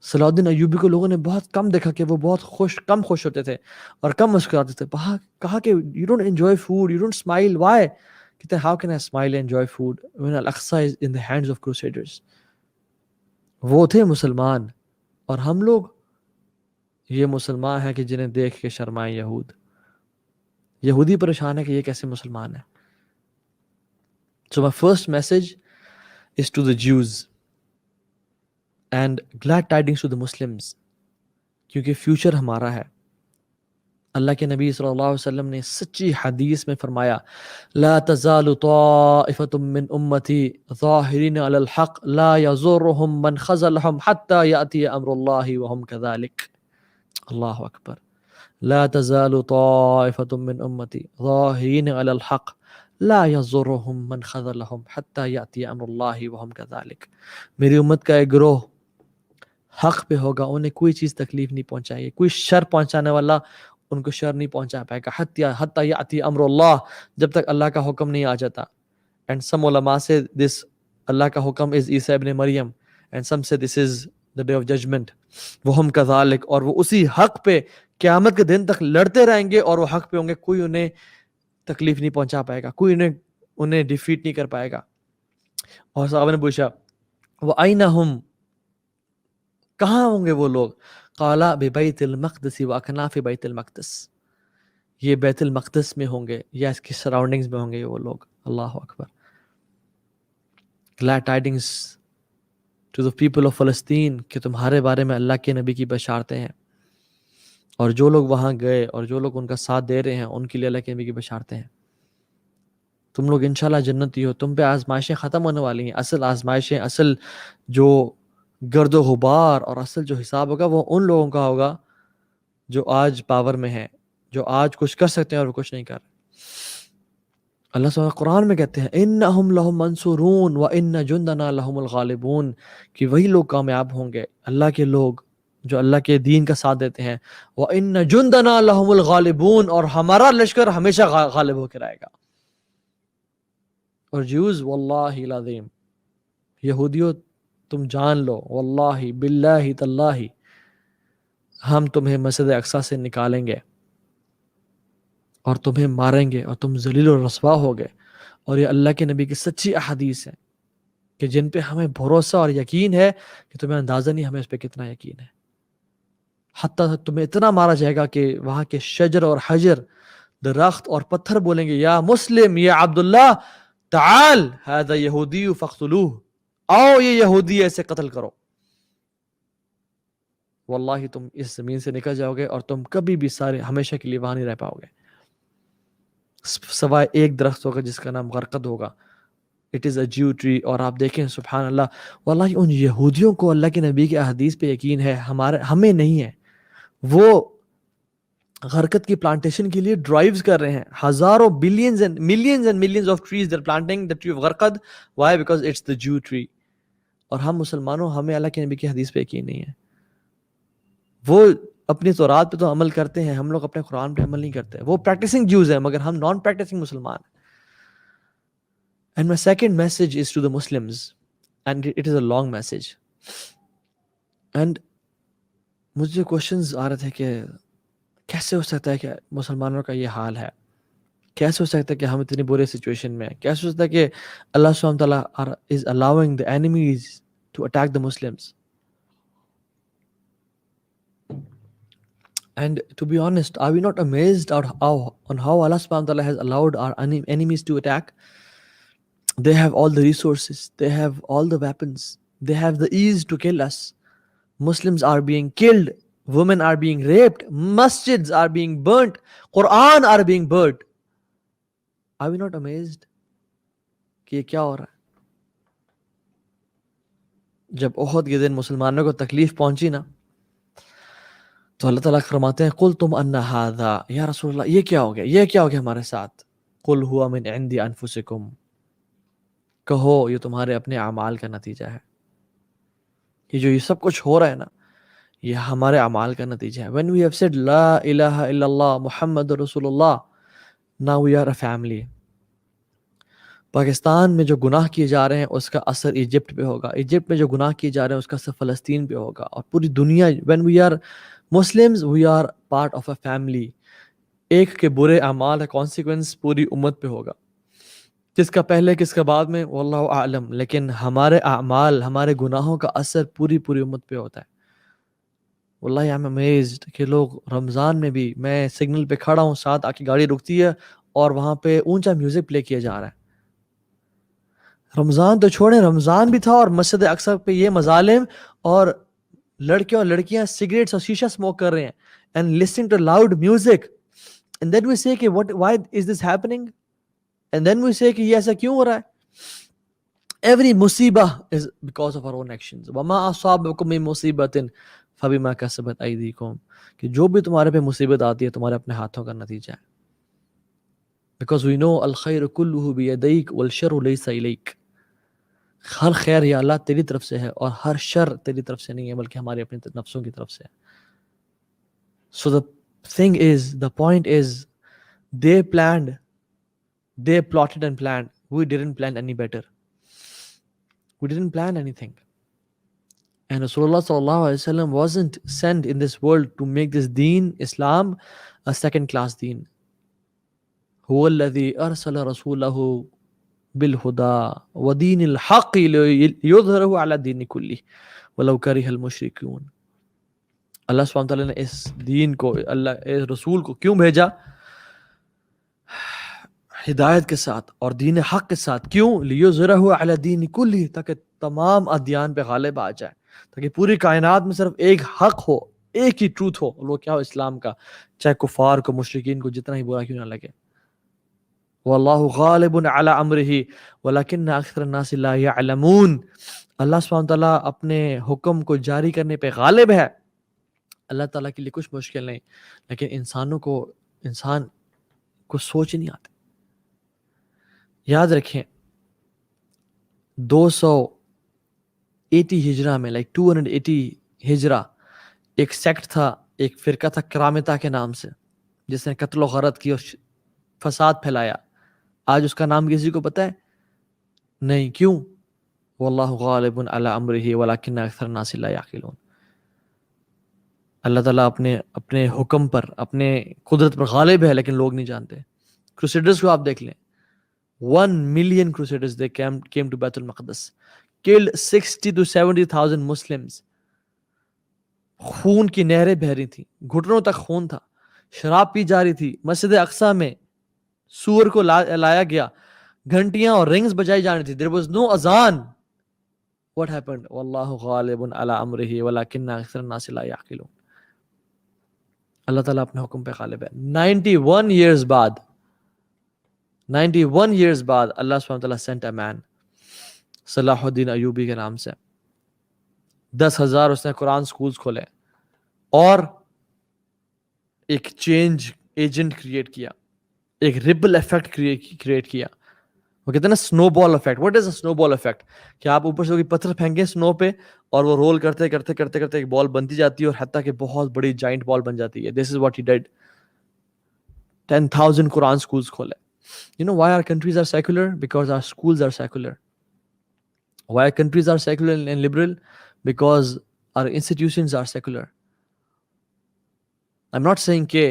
صلاح الدین ایوبی کو لوگوں نے بہت کم دیکھا کہ وہ بہت کم خوش ہوتے تھے اور کم مسکراتے تھے. کہا کہ you don't enjoy food, you don't smile, why? کہتے ہیں how can I smile and enjoy food when Al-Aqsa is in the hands of crusaders. وہ تھے مسلمان, اور ہم لوگ یہ مسلمان ہیں کہ جنہیں دیکھ کے شرمائیں یہود. یہودی پریشان ہے کہ یہ کیسے مسلمان ہیں. So my first message is to the Jews and glad tidings to the Muslims, کیونکہ فیوچر ہمارا ہے. اللہ کے نبی صلی اللہ علیہ وسلم نے سچی حدیث میں فرمایا لا تزال طائفة من امتی ظاہرین علی الحق لا یضرهم من خذلهم حتى یأتی امر اللہ وهم كذلك. اللہ اکبر. لا تزال طائفة من امتی ظاہرین علی الحق لا یضرهم من خذلهم حتى یأتی امر اللہ وهم كذلك. میری امت کا ایک گروہ حق پہ ہوگا, انہیں کوئی چیز تکلیف نہیں پہنچائے گی, کوئی شر پہنچانے والا ان کو شر نہیں پہنچا پائے گا. حتی یاتی امر اللہ, جب تک اللہ کا حکم نہیں آ جاتا. And some علماء say this اللہ کا حکم is عیسیٰ ابن مریم, and some say this is the day of judgment. وہم کذالک, اور وہ اسی حق پہ قیامت کے دن تک لڑتے رہیں گے اور وہ حق پہ ہوں گے, کوئی انہیں تکلیف نہیں پہنچا پائے گا, کوئی انہیں ڈیفیٹ نہیں کر پائے گا. اور صحابہ نے پوچھا وَأَيْنَ هُمْ, کہاں ہوں گے وہ لوگ؟ قالا ببیت المقدس واکناف بیت المقدس, یہ بیت المقدس میں ہوں گے یا اس کی سراؤنڈنگز میں ہوں گے وہ لوگ. اللہ اکبر. glad tidings to the people of Palestine کہ تمہارے بارے میں اللہ کے نبی کی بشارتیں ہیں, اور جو لوگ وہاں گئے اور جو لوگ ان کا ساتھ دے رہے ہیں ان کے لیے اللہ کے نبی کی بشارتیں ہیں. تم لوگ انشاءاللہ جنتی ہو. تم پہ آزمائشیں ختم ہونے والی ہیں. اصل آزمائشیں, اصل جو گرد و غبار اور اصل جو حساب ہوگا وہ ان لوگوں کا ہوگا جو آج پاور میں ہیں, جو آج کچھ کر سکتے ہیں اور وہ کچھ نہیں کر رہے. اللہ سبحانہ قرآن میں کہتے ہیں انہم لہم منصورون وان جندنا لہم الغالبون, کہ وہی لوگ کامیاب ہوں گے, اللہ کے لوگ جو اللہ کے دین کا ساتھ دیتے ہیں. وان جندنا لہم الغالبون, اور ہمارا لشکر ہمیشہ غالب ہو کے رہے گا. اور جیوز واللہ العظیم, یہودیوں تم جان لو, واللہ باللہ تاللہ, ہم تمہیں مسجد اقصی سے نکالیں گے اور تمہیں ماریں گے اور تم ذلیل و رسوا ہوگے. اور یہ اللہ کے نبی کی سچی احادیث ہیں کہ جن پہ ہمیں بھروسہ اور یقین ہے کہ تمہیں اندازہ نہیں ہمیں اس پہ کتنا یقین ہے. حتیٰ تمہیں اتنا مارا جائے گا کہ وہاں کے شجر اور حجر, درخت اور پتھر بولیں گے یا مسلم یا عبداللہ تعال هذا یہودی فاقتلوه, آؤ یہ یہودی ایسے قتل کرو. واللہ تم اس زمین سے نکل جاؤ گے اور تم کبھی بھی سارے ہمیشہ کے لیے وہاں نہیں رہ پاؤ گے, سوائے ایک درخت ہوگا جس کا نام غرقد ہوگا. It is a Jew tree. اور آپ دیکھیں سبحان اللہ, واللہ ان یہودیوں کو اللہ کے نبی کے احادیث پہ یقین ہے, ہمیں نہیں ہے. وہ غرقد کی پلانٹیشن کے لیے ڈرائیوز کر رہے ہیں, ہزاروں billions and millions of trees they are planting the tree of غرقد. Why? Because it's the Jew tree. اور ہم مسلمانوں, ہمیں اللہ کے نبی کی حدیث پہ یقین نہیں ہے. وہ اپنی تورات پہ تو عمل کرتے ہیں, ہم لوگ اپنے قرآن پہ عمل نہیں کرتے. وہ پریکٹسنگ جیوز ہیں مگر ہم نان پریکٹسنگ مسلمان ہیں. And my second message is to the Muslims, and it is a long message. And مجھے کوشچنز آ رہے تھے کہ کیسے ہو سکتا ہے کہ مسلمانوں کا یہ حال ہے, کیسے ہو سکتا ہے کہ ہم اتنی بری سچویشن میں ہیں, کیسے ہو سکتا ہے کہ اللہ سبحانہ تعالیٰ is allowing the enemies to attack the Muslims. And to be honest, are we not amazed on how Allah subhanahu wa ta'ala has allowed our enemies to attack? They have all the resources, they have all the weapons, they have the ease to kill us. Muslims are being killed, women are being raped, masjids are being burnt, Quran are being burnt. Are we not amazed کہ یہ کیا ہو رہا ہے؟ جب احد کے دن مسلمانوں کو تکلیف پہنچی نا, تو اللہ تعالیٰ فرماتے ہیں قل تم ان ھذا, یا رسول اللہ یہ کیا ہو گیا, یہ کیا ہو گیا ہمارے ساتھ. قل ھو من عند انفسکم, کہو یہ تمہارے اپنے اعمال کا نتیجہ ہے. یہ سب کچھ ہو رہا ہے نا, یہ ہمارے اعمال کا نتیجہ ہے. when we have said لا الہ الا اللہ محمد رسول اللہ, now we are a family. Pakistan میں جو گناہ کیے جا رہے ہیں اس کا اثر ایجپٹ پہ ہوگا, ایجپٹ میں جو گناہ کیے جا رہے ہیں اس کا اثر فلسطین پہ ہوگا, اور پوری دنیا. when we are Muslims, we are part of a family. ایک کے برے اعمال کا کانسیکوینس پوری امت پہ ہوگا, کس کا پہلے کس کا بعد میں واللہ اعلم, لیکن ہمارے اعمال, ہمارے گناہوں کا اثر پوری امت پہ ہوتا ہے. واللہ I am amazed کہ لوگ رمضان میں بھی, میں سگنل پہ کھڑا ہوں, ساتھ آ کے گاڑی رکتی ہے اور وہاں پہ اونچا میوزک پلے کیا جا رہا ہے. رمضان تو چھوڑیں, رمضان بھی تھا اور مسجد اقصی پہ یہ مظالم, اور لڑکے اور لڑکیاں سگریٹس اور شیشہ اسموک کر رہے ہیں and listening to loud music, and then we say کہ why is this happening, and then we say کہ یہ ایسا کیوں ہو رہا ہے. Every مصیبہ is because of our own actions. وَمَا أَصَابَكُم مِّن مُّصِيبَةٍ فَبِمَا كَسَبَتْ أَيْدِيكُم, کہ جو بھی تمہارے پہ مصیبت آتی ہے تمہارے اپنے ہاتھوں کا نتیجہ ہے. Because we know الخیر کلہ بیدیک والشر لیس الیک, ہر خیر یا اللہ تیری طرف سے ہے اور ہر شر تیری طرف سے نہیں ہے بلکہ ہمارے اپنے نفسوں کی طرف سے ہے. So the thing is, the point is, they plotted and planned. We didn't plan any better. We didn't plan anything. And Rasulullah sallallahu alaihi wasallam wasn't sent in this world to make this deen, Islam, a second class deen. هو الذي أرسل رسوله بالهدى ودين الحق ليظهره على الدين كله ولو كره المشركون. اللہ سبحانہ وتعالیٰ نے اس دین کو, اللہ اس رسول کو کیوں بھیجا؟ ہدایت کے ساتھ اور دین حق کے ساتھ. کیوں؟ لیظہرہ علی الدین کلہ، تاکہ تمام ادیان پہ غالب آ جائے، تاکہ پوری کائنات میں صرف ایک حق ہو، ایک ہی ٹروتھ ہو، اور وہ کیا ہو؟ اسلام کا. چاہے کفار کو، مشرکین کو جتنا ہی برا کیوں نہ لگے. واللہ غالب علی امرہ ولکن اکثر الناس لا یعلمون. اللہ سبحانہ وتعالیٰ اپنے حکم کو جاری کرنے پہ غالب ہے. اللہ تعالیٰ کے لیے کچھ مشکل نہیں، لیکن انسان کو سوچ نہیں آتی. یاد رکھیں 280 ہجرہ میں 280 ہجرہ ایک سیکٹ تھا، ایک فرقہ تھا کرامتہ کے نام سے، جس نے قتل و غارت کی اور فساد پھیلایا. آج اس کا نام کسی کو پتہ ہے؟ نہیں. کیوں؟ واللہ غالب علی امرہ ولکن اکثر الناس لا یعقلون. اللہ تعالیٰ اپنے حکم پر، اپنے قدرت پر غالب ہے، لیکن لوگ نہیں جانتے. کروسیڈرز کو آپ دیکھ لیں. 1 million crusaders, they came to بیت المقدس, killed 60 to 70,000 Muslims. خون کی نہریں بہہ رہی تھیں، گھٹنوں تک خون تھا، شراب پی جا رہی تھی. مسجد اقصیٰ میں سور کو لایا گیا، گھنٹیاں اور رنگز بجائی جا رہی تھی. there was no azan. what happened? واللہ غالب علی امرہ ولکن اکثر الناس لا یعقلون. اللہ تعالیٰ اپنے حکم پہ غالب ہے. 91 years بعد اللہ سبحانہ وتعالیٰ sent a man صلاح الدین ایوبی کے نام سے. 10,000 اس نے قرآن سکولز کھولے اور ایک چینج ایجنٹ کریٹ کیا، ایک ریپل ایفیکٹ کریٹ کیا. وہ کہتے ہیں نا سنو بال افیکٹ. واٹ از اے سنو بال افیکٹ؟ کہ آپ اوپر سے کوئی پتھر پھینکیں سنو پہ اور وہ رول کرتے کرتے کرتے کرتے ایک بال بنتی جاتی ہے اور حتیٰ کہ بہت بڑی جائنٹ بال بن جاتی ہے. This is what he did. 10,000 Quran schools کھولے. You know why our countries are secular? Because our schools are secular. Why our countries are secular and liberal? Because our institutions are secular. I'm not saying کہ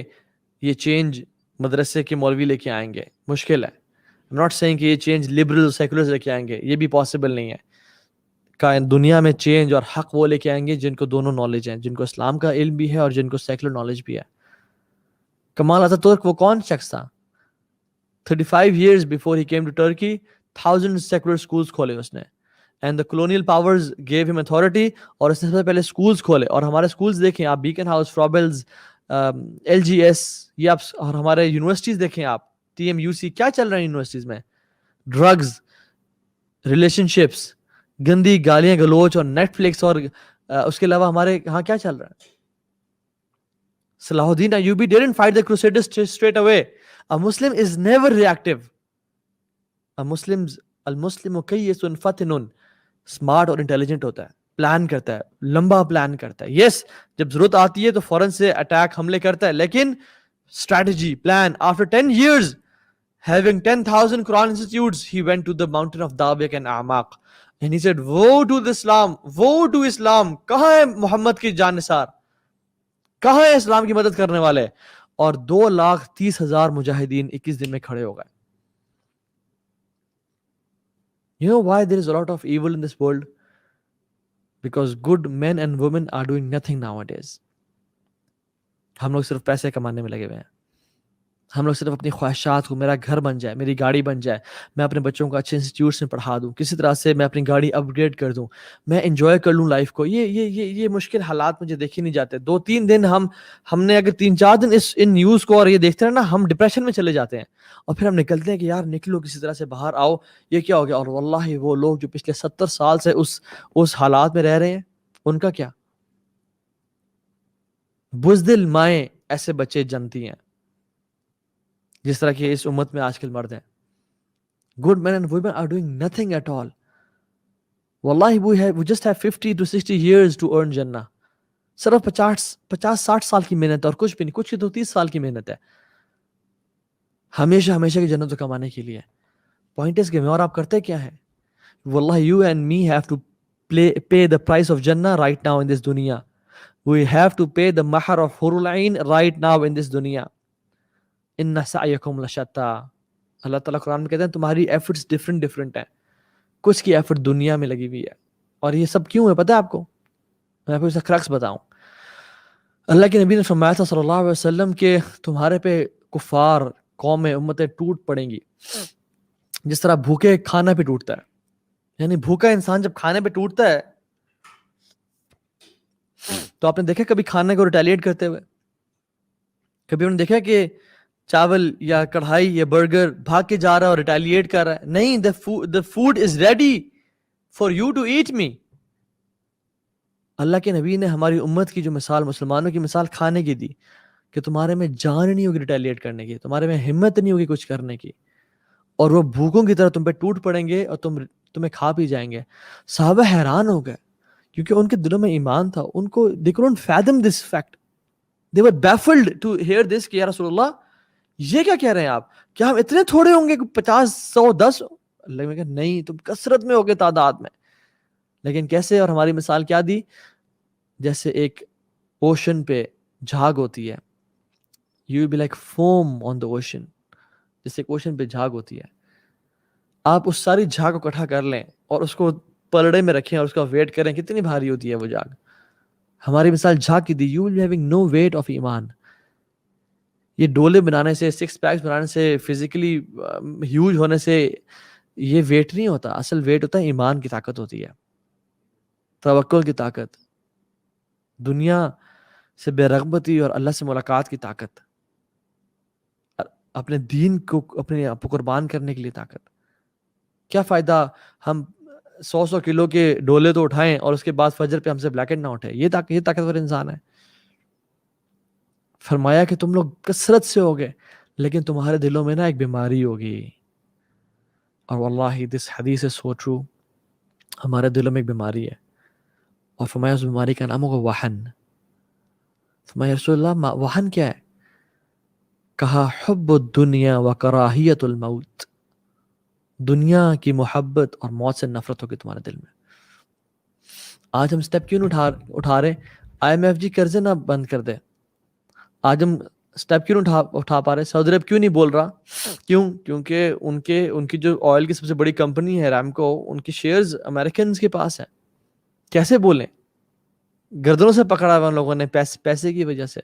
یہ change مدرسے کے مولوی لے کے آئیں گے، مشکل ہے. I'm not saying کہ یہ چینج liberal seculars لے کے آئیں گے، یہ بھی possible نہیں ہے. دنیا میں چینج اور حق وہ لے کے آئیں گے جن کو دونوں نالج ہیں، جن کو اسلام کا علم بھی ہے اور جن کو سیکولر نالج بھی ہے. کمال اتاتورک وہ کون شخص تھا؟ 35 years before he came to Turkey, thousands secular schools کھولے اس نے. And the colonial powers gave him authority, اور اس نے سب سے پہلے schools کھولے. اور ہمارے schools دیکھیں آپ، بیکن ہاؤس، فرابلز، LGS، یہ آپ، اور ہمارے یونیورسٹیز دیکھیں آپ، TMUC، کیا چل رہا ہے یونیورسٹیز میں؟ ڈرگز، ریلیشن شپس، گندی گالیاں گلوچ اور نیٹ فلکس، اور اس کے علاوہ ہمارے ہاں کیا چل رہا ہے؟ صلاح الدین Ayubi didn't fight the Crusaders straight away. A Muslim is never reactive. المسلم کیس فتن، اسمارٹ اور انٹیلیجنٹ ہوتا ہے، پلان کرتا ہے، لمبا پلان کرتا ہے. یس جب ضرورت آتی ہے تو فوراً سے اٹیک، حملے کرتا ہے، لیکن strategy, plan. After 10 years having 10,000 Quran institutes, he went to the mountain of Dabiq and Amaq and he said, woe to Islam, woe to Islam. کہاں ہے محمد کی جانثار؟ کہاں ہے اسلام کی مدد کرنے والے؟ اور 2,30,000 مجاہدین 21 دن میں کھڑے ہو گئے. You know why there is a lot of evil in this world? Because good men and women are doing nothing nowadays. ہم لوگ صرف پیسے کمانے میں لگے ہوئے ہیں. ہم لوگ صرف اپنی خواہشات کو، میرا گھر بن جائے، میری گاڑی بن جائے، میں اپنے بچوں کو اچھے انسٹیٹیوٹس میں پڑھا دوں، کسی طرح سے میں اپنی گاڑی اپ گریڈ کر دوں، میں انجوائے کر لوں لائف کو. یہ مشکل حالات مجھے دیکھے نہیں جاتے. 2-3 دن ہم نے اگر 3-4 دن ان نیوز کو اور یہ دیکھتے ہیں نا، ہم ڈپریشن میں چلے جاتے ہیں اور پھر ہم نکلتے ہیں کہ یار نکلو، کسی طرح سے باہر آؤ، یہ کیا ہو گیا. اور واللہ وہ لوگ جو پچھلے 70 سال سے اس حالات میں رہ رہے ہیں، ان کا کیا؟ بزدل مائیں ایسے بچے جنتی ہیں جس طرح کہ اس امت میں آج کل مرد ہیں. Good men and women are doing nothing at all. Wallahi we just have 50 to 60 years to earn Jannah. صرف 50-60 سال کی محنت، اور کچھ بھی نہیں، کچھ کی تو 30 سال کی محنت ہے ہمیشہ کی جنت کو کمانے کے لیے. پوائنٹ اس کے میں، اور آپ کرتے کیا ہے؟ واللہ you and me have to pay the price of Jannah right now in this dunya. We have to pay the mahar of Hurul Ain right now in this dunya. ان سعیکم لشتا. اللہ تعالیٰ قرآن میں کہتے ہیں تمہاری ایفرٹس ڈفرینٹ ہیں. کچھ کی effort دنیا میں لگی ہوئی ہے. اور یہ سب کیوں ہے پتہ ہے آپ کو؟ میں آپ کو اس کا کرکس بتاؤں. اللہ کے نبی نے فرمایا تھا صلی اللہ علیہ وسلم کہ تمہارے پہ کفار، قومیں، امتیں ٹوٹ پڑیں گی جس طرح بھوکے کھانا پہ ٹوٹتا ہے, یعنی بھوکا انسان جب کھانے پہ ٹوٹتا ہے تو آپ نے دیکھا کبھی کھانے کو ریٹیلیٹ کرتے ہوئے؟ کبھی انہوں نے دیکھا کہ چاول یا کڑھائی یا برگر بھاگ کے جا رہا ہے اور ریٹیلیٹ کر رہا ہے؟ نہیں, the food is ready for you to eat me. اللہ کے نبی نے ہماری امت کی جو مثال, مسلمانوں کی مثال کھانے کی دی کہ تمہارے میں جان نہیں ہوگی ریٹیلیٹ کرنے کی, تمہارے میں ہمت نہیں ہوگی کچھ کرنے کی, اور وہ بھوکوں کی طرح تم پہ ٹوٹ پڑیں گے اور تمہیں کھا پی جائیں گے. صحابہ حیران ہو گئے کیونکہ ان کے دلوں میں ایمان تھا. ان کو they couldn't fathom this fact. They were baffled to hear this کہ یا رسول اللہ یہ کیا کہہ رہے ہیں آپ, کیا ہم اتنے تھوڑے ہوں گے, 50 100 10؟ اللہ نے کہا نہیں, تم کثرت میں ہوگے, تعداد میں. لیکن کیسے؟ اور ہماری مثال کیا دی؟ جیسے ایک اوشن پہ جھاگ ہوتی ہے, you will be like foam on the ocean. جیسے ایک اوشن پہ جھاگ ہوتی ہے, آپ اس ساری جھاگ کو اکٹھا کر لیں اور اس کو پلڑے میں رکھیں اور اس کا ویٹ کریں, کتنی بھاری ہوتی ہے وہ جھاگ. ہماری مثال جھاگ کی دی, you will be having no weight of ایمان. یہ ڈولے بنانے سے, 6 پیکس بنانے سے, فزیکلی ہیوج ہونے سے یہ ویٹ نہیں ہوتا. اصل ویٹ ہوتا ہے ایمان کی طاقت ہوتی ہے, توکل کی طاقت, دنیا سے بے رغبتی اور اللہ سے ملاقات کی طاقت, اپنے دین کو اپنے آپ کو قربان کرنے کے لیے طاقت. کیا فائدہ ہم 100 کلو کے ڈولے تو اٹھائیں اور اس کے بعد فجر پہ ہم سے بلیکٹ نہ اٹھے. یہ طاقتور انسان ہے. فرمایا کہ تم لوگ کثرت سے ہوگے لیکن تمہارے دلوں میں نا ایک بیماری ہوگی, اور واللہ this حدیث is so true. ہمارے دلوں میں ایک بیماری ہے, اور فرمایا اس بیماری کا نام ہوگا وہن. فرمایا رسول اللہ وہن کیا ہے؟ کہا حب الدنیا و کراہیت الموت. دنیا کی محبت اور موت سے نفرت ہوگی تمہارے دل میں. آج ہم سٹیپ کیوں نہیں اٹھا رہے؟ IMF قرضے نہ بند کر دے. آج ہم سٹیپ کیوں نہیں اٹھا پا رہے؟ سعودی عرب کیوں نہیں بول رہا؟ کیوں؟ کیونکہ ان کی جو آئل کی سب سے بڑی کمپنی ہے رامکو, ان کی شیئرز امریکنز کے پاس ہیں. کیسے بولیں؟ گردنوں سے پکڑا ہوا ان لوگوں نے پیسے کی وجہ سے.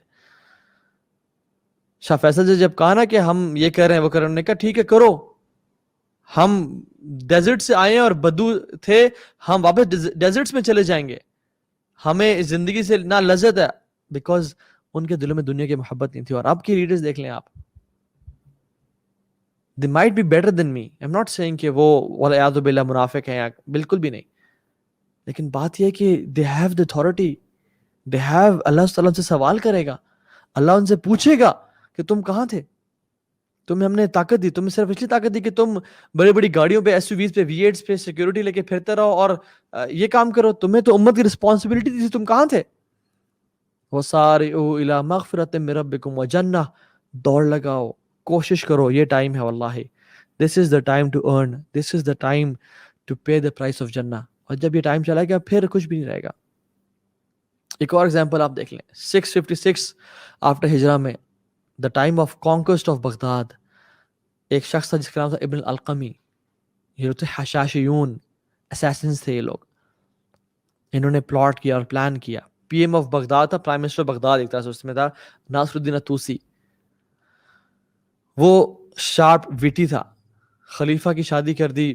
شاہ فیصل سے جب کہا نا کہ ہم یہ کر رہے ہیں وہ کر رہے ہیں, انہوں نے کہا ٹھیک ہے کرو, ہم ڈیزرٹ سے آئے اور بدو تھے, ہم واپس ڈیزرٹس میں چلے جائیں گے, ہمیں زندگی سے نہ لذت ہے, بیکاز ان کے دلوں میں دنیا کی محبت نہیں تھی. اور اب کی لیڈرز دیکھ لیں آپ, they might be better than me. I'm not saying کہ وہ والعیاذ باللہ منافق ہیں, بالکل بھی نہیں, لیکن بات یہ ہے کہ they have the authority, they have, اللہ تعالیٰ سے سوال کرے گا, اللہ ان سے پوچھے گا کہ تم کہاں تھے, تمہیں ہم نے طاقت دی, تمہیں صرف اس لیے طاقت دی کہ تم بڑی بڑی گاڑیوں پہ, SUVs پہ, V8s پہ سیکیورٹی لے کے پھرتے رہو اور یہ کام کرو, تمہیں تو امت کی رسپانسبلٹی دی, تم کہاں تھے؟ وَسَارِعُوا إِلَىٰ مَغْفِرَةٍ مِّن رَبِّكُمْ وَجَنَّةٍ. دوڑ لگاؤ, کوشش کرو, یہ ٹائم ہے واللہ, this is the time to earn, this is the time to pay the price of Jannah. اور جب یہ ٹائم چلا گیا پھر کچھ بھی نہیں رہے گا. ایک اور ایگزامپل آپ دیکھ لیں, 656 آفٹر ہجرہ میں, the time of conquest of Baghdad, ایک شخص تھا جس کا نام تھا ابن القمی. یہ تھے حشاشیون, اسیسنز تھے یہ لوگ. انہوں نے پلاٹ کیا اور پلان کیا. PM آف بغداد تھا, پرائم منسٹر بغداد ایک طرح سے, اس میں تھا ناصر الدین الطوسی. وہ شارپ ویٹی تھا, خلیفہ کی شادی کر دی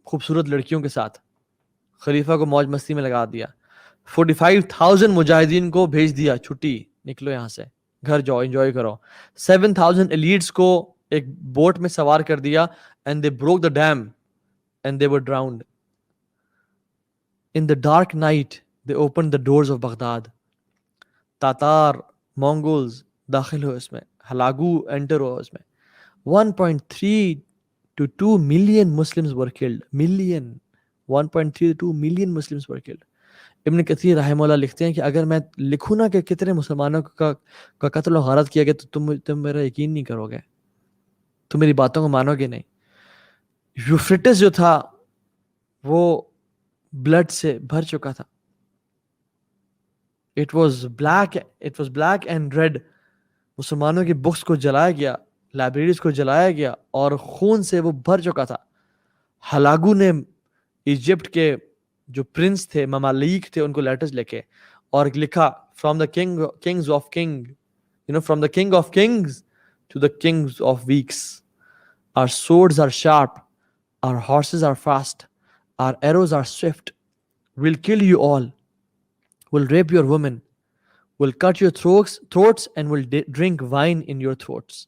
خوبصورت لڑکیوں کے ساتھ, خلیفہ کو موج مستی میں لگا دیا. 45,000 مجاہدین کو بھیج دیا, چھٹی, نکلو یہاں سے, گھر جاؤ, انجوائے کرو. 7,000 ایلیٹس کو ایک بوٹ میں سوار کر دیا, and they broke the dam and they were drowned. In the dark night they opened the doors of Baghdad. تاتار, مونگولز داخل ہوئے اس میں, ہلاگو انٹر ہوا اس میں. 1.3 to 2 million Muslims were killed. 1.3 to 2 million Muslims were killed. ابن کثیر رحمہ اللہ لکھتے ہیں کہ اگر میں لکھوں نا کہ کتنے مسلمانوں کا قتل و غارت کیا گیا تو تم میرا یقین نہیں کرو گے, تم میری باتوں کو مانو گے نہیں. یوفریٹس جو تھا وہ بلڈ سے بھر چکا تھا. It was black and red. مسلمانوں کی بکس کو جلایا گیا, لائبریریز کو جلایا گیا, اور خون سے وہ بھر چکا تھا. ہلاگو نے ایجپٹ کے جو پرنس تھے, ممالک تھے, ان کو لیٹرز لکھے اور لکھا from the kings of king, from the king of kings to the kings of weeks. Our swords are sharp, our horses are fast, our arrows are swift. We'll kill you all. We'll rape your women. We'll cut your throats and we'll drink wine in your throats.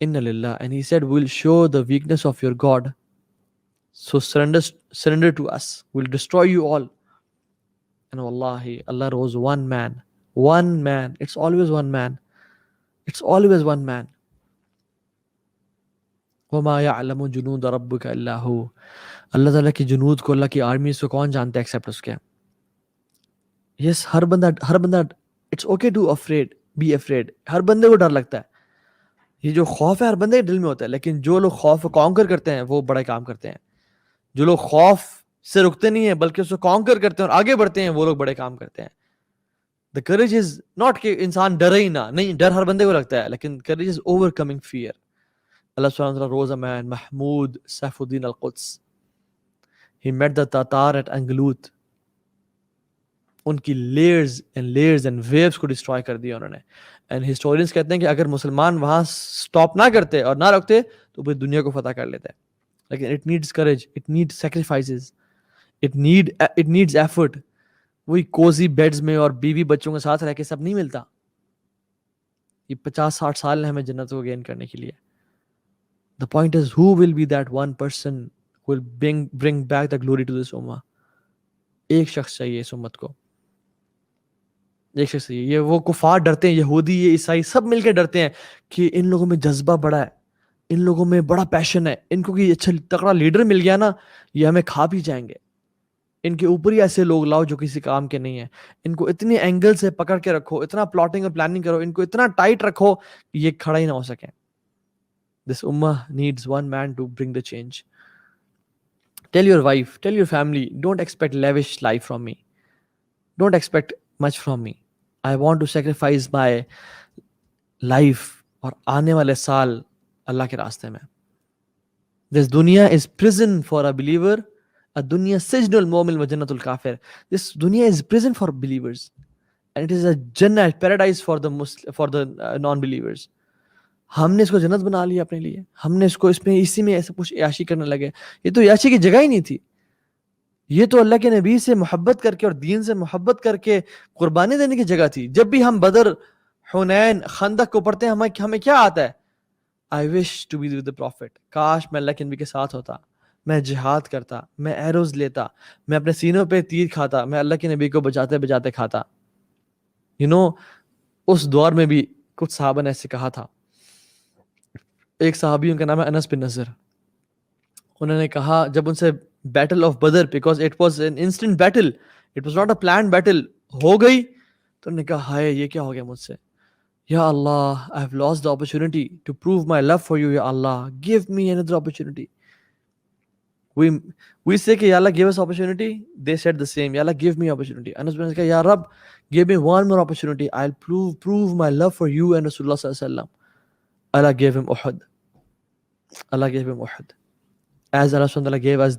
Inna lillah. And he said, we'll show the weakness of your God. So surrender to us. We'll destroy you all. And wallahi, Allah rose one man. One man. It's always one man. It's always one man. وَمَا يَعْلَمُ جُنُودَ رَبُّكَ إِلَّا هُوَ. اللہ تعالیٰ کی جنود کو, اللہ کی armies کو کون جانتا ہے ایکسپٹ اس کے. یس, ہر بندہ it's okay to afraid, be afraid. ہر بندے کو ڈر لگتا ہے. یہ جو خوف ہے ہر بندے کے دل میں ہوتا ہے, لیکن جو لوگ خوف کو کانکر کرتے ہیں وہ بڑے کام کرتے ہیں. جو لوگ خوف سے رکتے نہیں ہیں بلکہ اس کو کانکر کرتے ہیں اور آگے بڑھتے ہیں, وہ لوگ بڑے کام کرتے ہیں. دا کریج از ناٹ کہ انسان ڈرے ہی نہ, نہیں, ڈر ہر بندے کو لگتا ہے, لیکن courage is overcoming fear. اللہ سبحانہ وتعالی rose a man, Mahmud Saifuddin al-Quds. He met the Tatar at Angalut. ان کی لیئرز اینڈ ویوز کو ڈسٹرائے کر دیا انہوں نے. اینڈ ہسٹورینس کہتے ہیں کہ اگر مسلمان وہاں سٹاپ نہ کرتے اور نہ رکھتے تو پھر دنیا کو فتح کر لیتے. لیکن it needs courage, it needs sacrifices, it needs effort. وہی کوزی بیڈز میں اور بیوی بچوں کے ساتھ رہ کے سب نہیں ملتا. یہ 50-60 سال ہیں ہمیں جنت کو گین کرنے کے لیے. The point is, who will be that one person who will bring back the glory to this ummah? ایک شخص چاہیے اس امت کو, ایک شخص چاہیے. یہ وہ کفار ڈرتے ہیں, یہودی, یہ عیسائی, سب مل کے ڈرتے ہیں کہ ان لوگوں میں جذبہ بڑا ہے, ان لوگوں میں بڑا پیشن ہے, ان کو کوئی اچھا تکڑا لیڈر مل گیا نا, یہ ہمیں کھا بھی جائیں گے. ان کے اوپر ہی ایسے لوگ لاؤ جو کسی کام کے نہیں ہیں. ان کو اتنے اینگل سے پکڑ کے رکھو, اتنا پلاٹنگ اور پلاننگ کرو, ان کو اتنا ٹائٹ رکھو کہ یہ کھڑا ہی نہ ہو سکیں. This ummah needs one man to bring the change. Tell your wife, tell your family, don't expect lavish life from me. Don't expect much from me. I want to sacrifice my life اور آنے والے سال اللہ کے راستے میں. This dunya is prison for a believer. الدنیا سجن المؤمن وجنت الکافر. This dunya is prison for believers and it is a jannah, paradise for the non-believers. ہم نے اس کو جنت بنا لیا اپنے لیے. ہم نے اس کو اسی میں ایسا کچھ عیاشی کرنے لگے. یہ تو عیاشی کی جگہ ہی نہیں تھی. یہ تو اللہ کے نبی سے محبت کر کے اور دین سے محبت کر کے قربانی دینے کی جگہ تھی. جب بھی ہم بدر, حنین, خندق کو پڑھتے ہیں ہمیں کیا آتا ہے؟ I wish to be with the prophet. کاش میں اللہ کے نبی کے ساتھ ہوتا, میں جہاد کرتا, میں ایروز لیتا, میں اپنے سینوں پہ تیر کھاتا, میں اللہ کے نبی کو بجاتے بجاتے کھاتا. اس دور میں بھی کچھ صحابہ نے ایسے کہا تھا. ایک صحابی, ان کا نام ہے انس بن نضر. انہوں نے کہا جب ان سے battle of Badr, because it was an instant battle, it was not a planned battle, ہو گئی تو انہوں نے کہا ہائے یہ کیا ہو گیا مجھ سے, یا اللہ I have lost the opportunity to prove my love for you, یا اللہ give me another opportunity. We say کہ یا اللہ give us opportunity, they said the same, یا اللہ give me opportunity. انس بن نضر کہا یا رب give me one more opportunity, I'll prove my love for you and Rasulullah صلی اللہ علیہ وسلم. Allah gave him Uhud. Allah gave him Uhud. As Allah subhanahu wa ta'ala gave us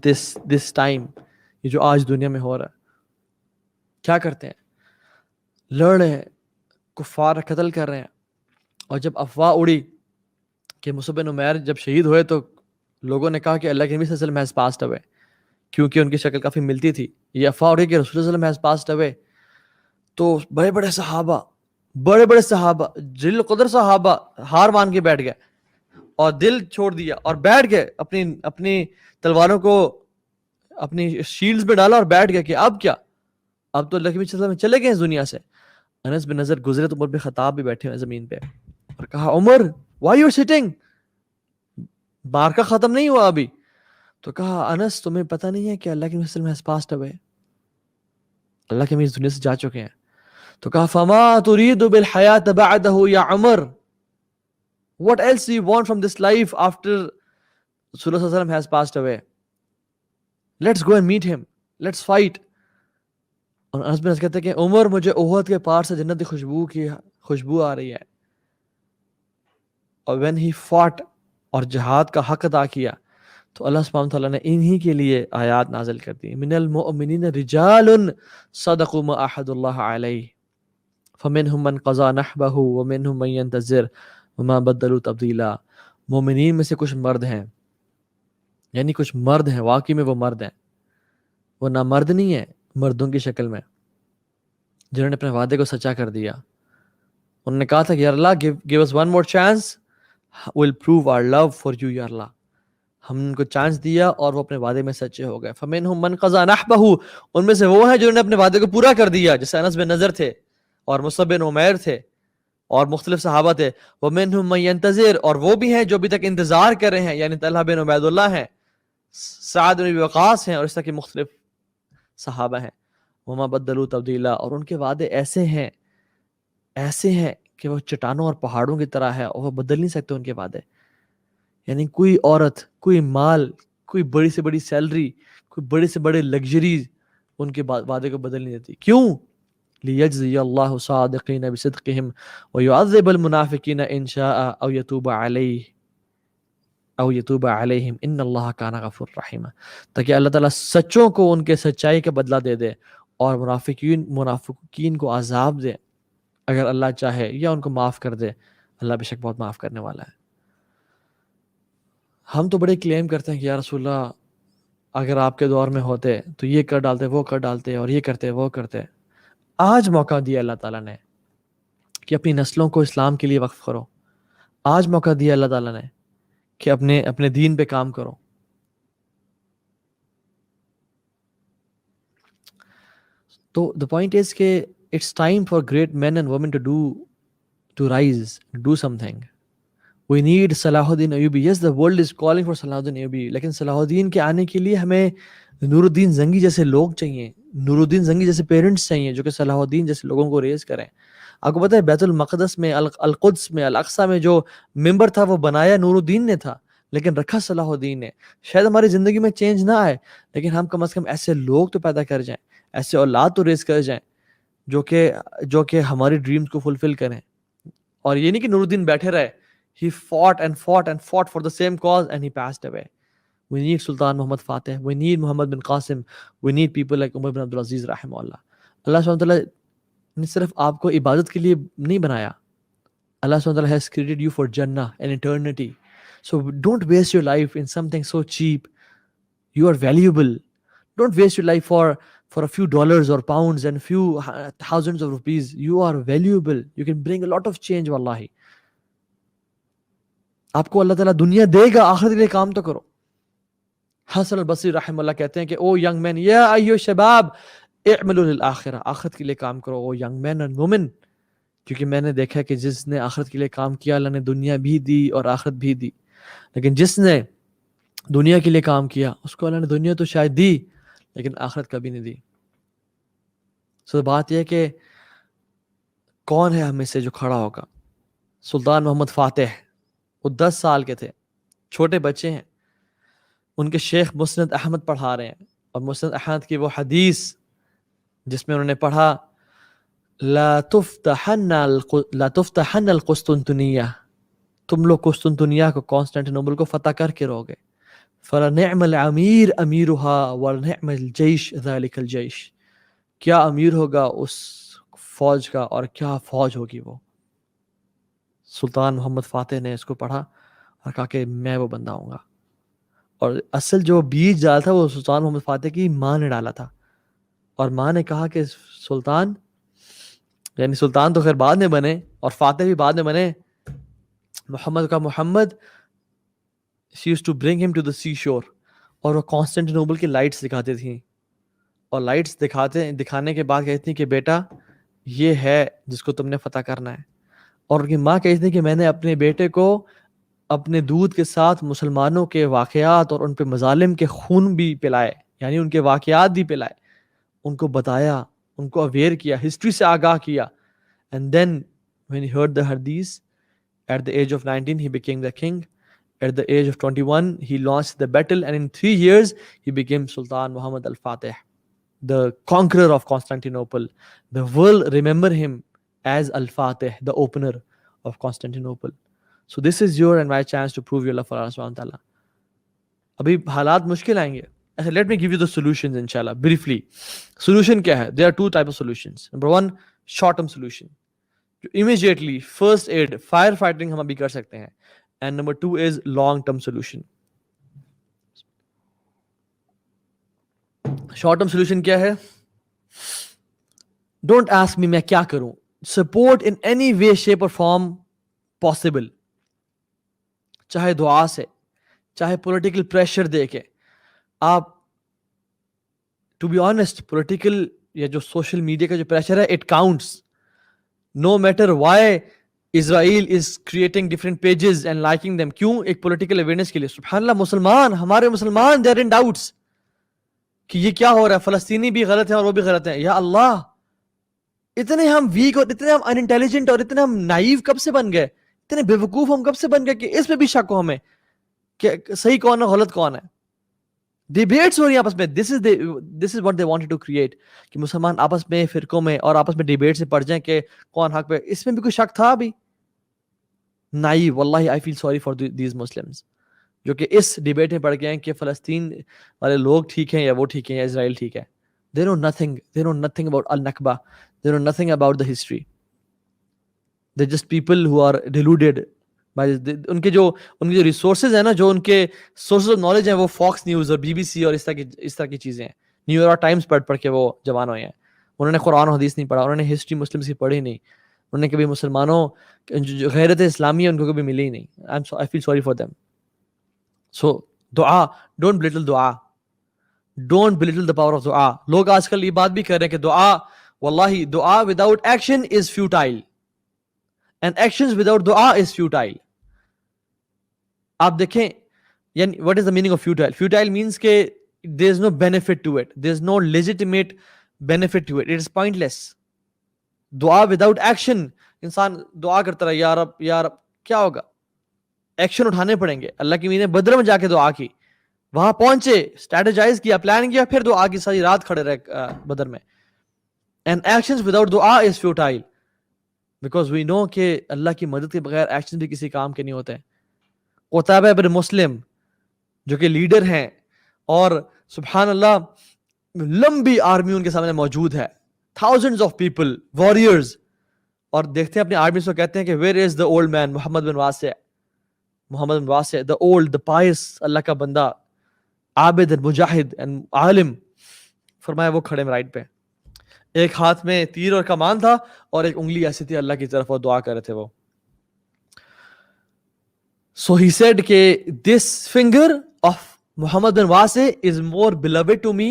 this time, یہ جو آج دنیا میں ہو رہا ہے. کیا کرتے ہیں؟ لڑ رہے ہیں, کفار قتل کر رہے ہیں. اور جب افواہ اڑی کہ مصعب بن عمیر جب شہید ہوئے تو لوگوں نے کہا کہ اللہ کے نبی صلی اللہ علیہ وسلم has passed away, کیونکہ ان کی شکل کافی ملتی تھی. یہ افواہ اڑی کہ رسول اللہ صلی اللہ علیہ وسلم has passed away, تو بڑے بڑے صحابہ جلیل القدر صحابہ ہار مان کے بیٹھ گئے اور دل چھوڑ دیا اور بیٹھ گئے, اپنی تلواروں کو اپنی شیلڈز میں ڈالا اور بیٹھ گئے کہ اب کیا, اب تو اللہ کے نبی صلی اللہ علیہ وسلم چلے گئے اس دنیا سے. انس بن نضر گزرے تو عمر بن خطاب بھی بیٹھے ہوئے زمین پہ اور کہا عمر why you are sitting, مارکا ختم نہیں ہوا ابھی. تو کہا انس تمہیں پتہ نہیں ہے کہ اللہ کے نبی صلی اللہ علیہ وسلم has passed away, اللہ کے نبی اس دنیا سے جا چکے ہیں. تو کہا فما تريد بالحیات بعده یا عمر, what else do you want from this life after Rasulullah صلی اللہ علیہ وسلم has passed away? Let's go and meet him, let's fight. اور انس بن نضر کہتے ہیں کہ عمر مجھے احد کے پار سے جنت کی خوشبو آ رہی ہے. اور when he fought اور جہاد کا حق ادا کیا تو اللہ سبحانہ وتعالیٰ نے انہی کے لیے آیات نازل کر دی. من المؤمنین رجال صدقوا ما عاهدوا اللہ علیہ فَمِنْهُمْ مَنْ قَضَى نَحْبَهُ وَمِنْهُمْ مَنْ يَنْتَظِرُ وَمَا بَدَّلُوا تَبْدِيلًا. مومنین میں سے کچھ مرد ہیں، یعنی کچھ مرد ہیں، واقعی میں وہ مرد ہیں، وہ نامرد نہیں ہیں مردوں کی شکل میں، جنہوں نے اپنے وعدے کو سچا کر دیا. انہوں نے کہا تھا کہ یا اللہ give us one more chance, we'll prove our love for you یا اللہ. ہم نے ان کو چانس دیا اور وہ اپنے وعدے میں سچے ہو گئے. فَمِنْهُمْ مَنْ قَضَى نَحْبَهُ، ان میں سے وہ ہیں جنہوں نے اپنے وعدے کو پورا کر دیا، جیسے انس بن نضر تھے اور مصعب بن عمیر تھے اور مختلف صحابہ تھے. وَمِنْهُمْ مَنْ يَنْتَظِرُ، اور وہ بھی ہیں جو ابھی تک انتظار کر رہے ہیں، یعنی طلحہ بن عبید اللہ ہیں، سعد بن وقاص ہیں، اور اس طرح کے مختلف صحابہ ہیں. وَمَا بَدَّلُوا تَبْدِيلًا، اور ان کے وعدے ایسے ہیں کہ وہ چٹانوں اور پہاڑوں کی طرح ہے اور وہ بدل نہیں سکتے ان کے وعدے. یعنی کوئی عورت، کوئی مال، کوئی بڑی سے بڑی سیلری، کوئی بڑے سے بڑے لگژریز ان کے وعدے کو بدل نہیں دیتی. کیوں؟ لِيَجْزِيَ اللَّهُ الصَّادِقِينَ بِصِدْقِهِمْ وَيُعَذِّبَ الْمُنَافِقِينَ إِنْ شَاءَ أَوْ يَتُوبَ عَلَيْهِمْ إِنَّ اللَّهَ كَانَ غَفُورًا رَحِيمًا، تاکہ اللہ تعالیٰ سچوں کو ان کے سچائی کا بدلہ دے دے اور منافقین کو عذاب دے اگر اللہ چاہے، یا ان کو معاف کر دے. اللہ بے شک بہت معاف کرنے والا ہے. ہم تو بڑے کلیم کرتے ہیں کہ یا رسول اللہ اگر آپ کے دور میں ہوتے تو یہ کر ڈالتے، وہ کر ڈالتے، اور یہ کرتے، وہ کرتے. آج موقع دیا اللہ تعالیٰ نے کہ اپنی نسلوں کو اسلام کے لیے وقف کرو. آج موقع دیا اللہ تعالیٰ نے کہ اپنے دین پہ کام کرو. تو the point is کہ it's time for great men and women to rise, do something. We need صلاح الدین Ayubi. Yes, the world is calling for صلاح الدین ایوبی، لیکن صلاح الدین کے آنے کے لیے ہمیں نور الدین زنگی جیسے لوگ چاہیے، نور الدین زنگی جیسے پیرنٹس چاہیے جو کہ صلاح الدین جیسے لوگوں کو ریز کریں. آپ کو پتہ ہے بیت المقدس میں، القدس میں، الاقصی میں جو ممبر تھا وہ بنایا نور الدین نے تھا، لیکن رکھا صلاح الدین نے. شاید ہماری زندگی میں چینج نہ آئے، لیکن ہم کم از کم ایسے لوگ تو پیدا کر جائیں، ایسے اولاد تو ریز کر جائیں جو کہ ہماری ڈریمز کو فلفل کریں. اور یہ نہیں کہ نور الدین بیٹھے رہے. He fought and fought and fought for the same cause and he passed away. We need Sultan Muhammad Fateh. We need Muhammad bin Qasim. We need people like Umar bin Abdul Aziz رحمہ اللہ. اللہ سبحانہ وتعالیٰ نے صرف آپ کو عبادت کے لیے نہیں بنایا. اللہ سبحانہ وتعالیٰ has created you for Jannah and eternity. So don't waste your life in something so cheap. You are valuable. Don't waste your life for a few dollars or pounds and few thousands of rupees. You are valuable. You can bring a lot of change wallahi. آپ کو اللہ تعالیٰ دنیا دے گا، آخرت کے لیے کام تو کرو. حسن البصری رحمہ اللہ کہتے ہیں کہ او ینگ مین یا ایو شباب اعملوا للآخرہ، آخرت کے لیے کام کرو او ینگ مین اینڈ وومن، کیونکہ میں نے دیکھا کہ جس نے آخرت کے لیے کام کیا اللہ نے دنیا بھی دی اور آخرت بھی دی، لیکن جس نے دنیا کے لیے کام کیا اس کو اللہ نے دنیا تو شاید دی لیکن آخرت کبھی نہیں دی. سو بات یہ ہے کہ کون ہے ہم میں سے جو کھڑا ہوگا. سلطان محمد فاتح، وہ 10 سال کے تھے، چھوٹے بچے ہیں. ان کے شیخ مسند احمد پڑھا رہے ہیں، اور مسند احمد کی وہ حدیث جس میں انہوں نے پڑھا لا تفتحن القسطنطنیہ، تم لوگ قسطنطنیہ کو، کانسٹینٹینوپل کو فتح کر کے رہو گے. فلنعم الامیر امیرها ولنعم الجیش ذلک الجیش، کیا امیر ہوگا اس فوج کا اور کیا فوج ہوگی وہ. سلطان محمد فاتح نے اس کو پڑھا اور کہا کہ میں وہ بندہ ہوں گا. اور اصل جو بیج ڈالا تھا وہ سلطان محمد فاتح کی ماں نے ڈالا تھا، اور ماں نے کہا کہ سلطان، یعنی سلطان تو خیر بعد میں بنے اور فاتح بھی بعد میں بنے، محمد کا محمد she used to bring him to the sea shore، اور وہ کانسٹینٹینوپل کی لائٹس دکھاتی تھیں، اور لائٹس دکھانے کے بعد کہتی تھیں کہ بیٹا یہ ہے جس کو تم نے فتح کرنا ہے. اور ان کی ماں کہتی تھی کہ میں نے اپنے بیٹے کو اپنے دودھ کے ساتھ مسلمانوں کے واقعات اور ان پہ مظالم کے خون بھی پلائے، یعنی ان کے واقعات بھی پلائے، ان کو بتایا، ان کو اویئر کیا، ہسٹری سے آگاہ کیا. And then when he heard the hadith, at the age of 19 he became the king. At the age of 21 he launched the battle, and in 3 years he became Sultan Muhammad al-Fatih, the conqueror of Constantinople. The world remember him as Al-Fatih, the opener of Constantinople. So this is your and my chance to prove your love for Allah subhanahu wa ta'ala. ابھی حالات مشکل آئیں گے. Let me give you the solutions inshallah briefly. Solution کیا ہے؟ There are 2 types of solutions. Number 1, short term solution. immediately first aid, fire fighting ہم ابھی کر سکتے ہیں. And number 2 is long term solution. Short term solution کیا ہے؟ Don't ask me میں کیا کروں. Support in any way, shape or form possible. چاہے دعا سے, چاہے پولیٹیکل پریشر دے کے. آپ ٹو بی آنیسٹ پولیٹیکل یا جو سوشل میڈیا کا جو پریشر ہے it counts. No matter why Israel is creating different pages and liking them. کیوں؟ ایک پولیٹیکل اویئرنیس کے لیے. سبحان اللہ, مسلمان, ہمارے مسلمان دے آر ان ڈاؤٹس کہ یہ کیا ہو رہا ہے, فلسطینی بھی غلط ہیں اور وہ بھی غلط ہیں. یا اللہ, اتنے ہم ویک اور اتنے ہم ان انٹیلیجنٹ اور اتنے ہم نائیو کب سے بن گئے, اتنے بیوقوف ہم کب سے بن گئے کہ اس پہ بھی شک ہو ہمیں کہ صحیح کون ہے غلط کون ہے. ڈیبیٹس ہو رہی ہیں آپس میں. This is what they wanted to create کہ مسلمان آپس میں فرقوں میں اور آپس میں ڈیبیٹ سے پڑ جائیں کہ کون حق پہ. اس میں بھی کوئی شک تھا ابھی؟ نائیو. واللہ I feel sorry for these Muslims جو کہ اس ڈیبیٹ میں پڑ گئے ہیں کہ فلسطین والے لوگ ٹھیک ہیں یا وہ ٹھیک ہیں یا اسرائیل ٹھیک ہے. They know nothing about al-Nakba. They know nothing about the history. They're just people who are deluded by ان کے جو ریسورسز ہیں نا, جو ان کے سورسز آف نالج ہیں وہ فاکس نیوز اور بی بی سی اور اس طرح کی چیزیں ہیں. نیو یارک ٹائمز پڑھ کے وہ جوان ہوئے ہیں. انہوں نے قرآن و حدیث نہیں پڑھا, انہوں نے ہسٹری مسلمس کی پڑھی نہیں, انہوں نے کبھی مسلمانوں جو غیرت اسلامی ہے ان کو کبھی ملی ہی نہیں. I feel sorry for them. So دعا, don't belittle دعا, don't belittle the power of دعا. لوگ آج کل یہ بات بھی کر رہے ہیں کہ دعا, واللہ دعا without action is futile and actions without دعا is futile. آپ دیکھیں یعنی what is the meaning of futile? Futile means کہ there is no benefit to it, there is no legitimate benefit to it, it is pointless. دعا without action, انسان دعا کرتا رہا یا رب یا رب, کیا ہوگا؟ ایکشن اٹھانے پڑیں گے. اللہ کی مین بدر میں جا کے دعا کی, وہاں پہنچے, اسٹریٹجائز کیا, پلان کیا, پھر دعا کی, ساری رات کھڑے رہے بدر میں. And actions without دعا is futile because we know کہ اللہ کی مدد کے بغیر ایکشن بھی کسی کام کے نہیں ہوتے. قطبہ ابن مسلم جو کہ لیڈر ہیں اور سبحان اللہ لمبی آرمی ان کے سامنے موجود ہے, thousands of people, warriors, اور دیکھتے ہیں اپنی آرمی سے کہتے ہیں کہ where is the old man محمد بن واسع, the old, the pious, اللہ کا بندہ, عابد, مجاہد and عالم. فرمایا وہ کھڑے رائٹ پہ, ایک ہاتھ میں تیر اور کمان تھا اور ایک انگلی ایسی تھی اللہ کی طرف, اور دعا کر رہے تھے وہ. So he said کہ this finger of Muhammad bin Wasi is more beloved to me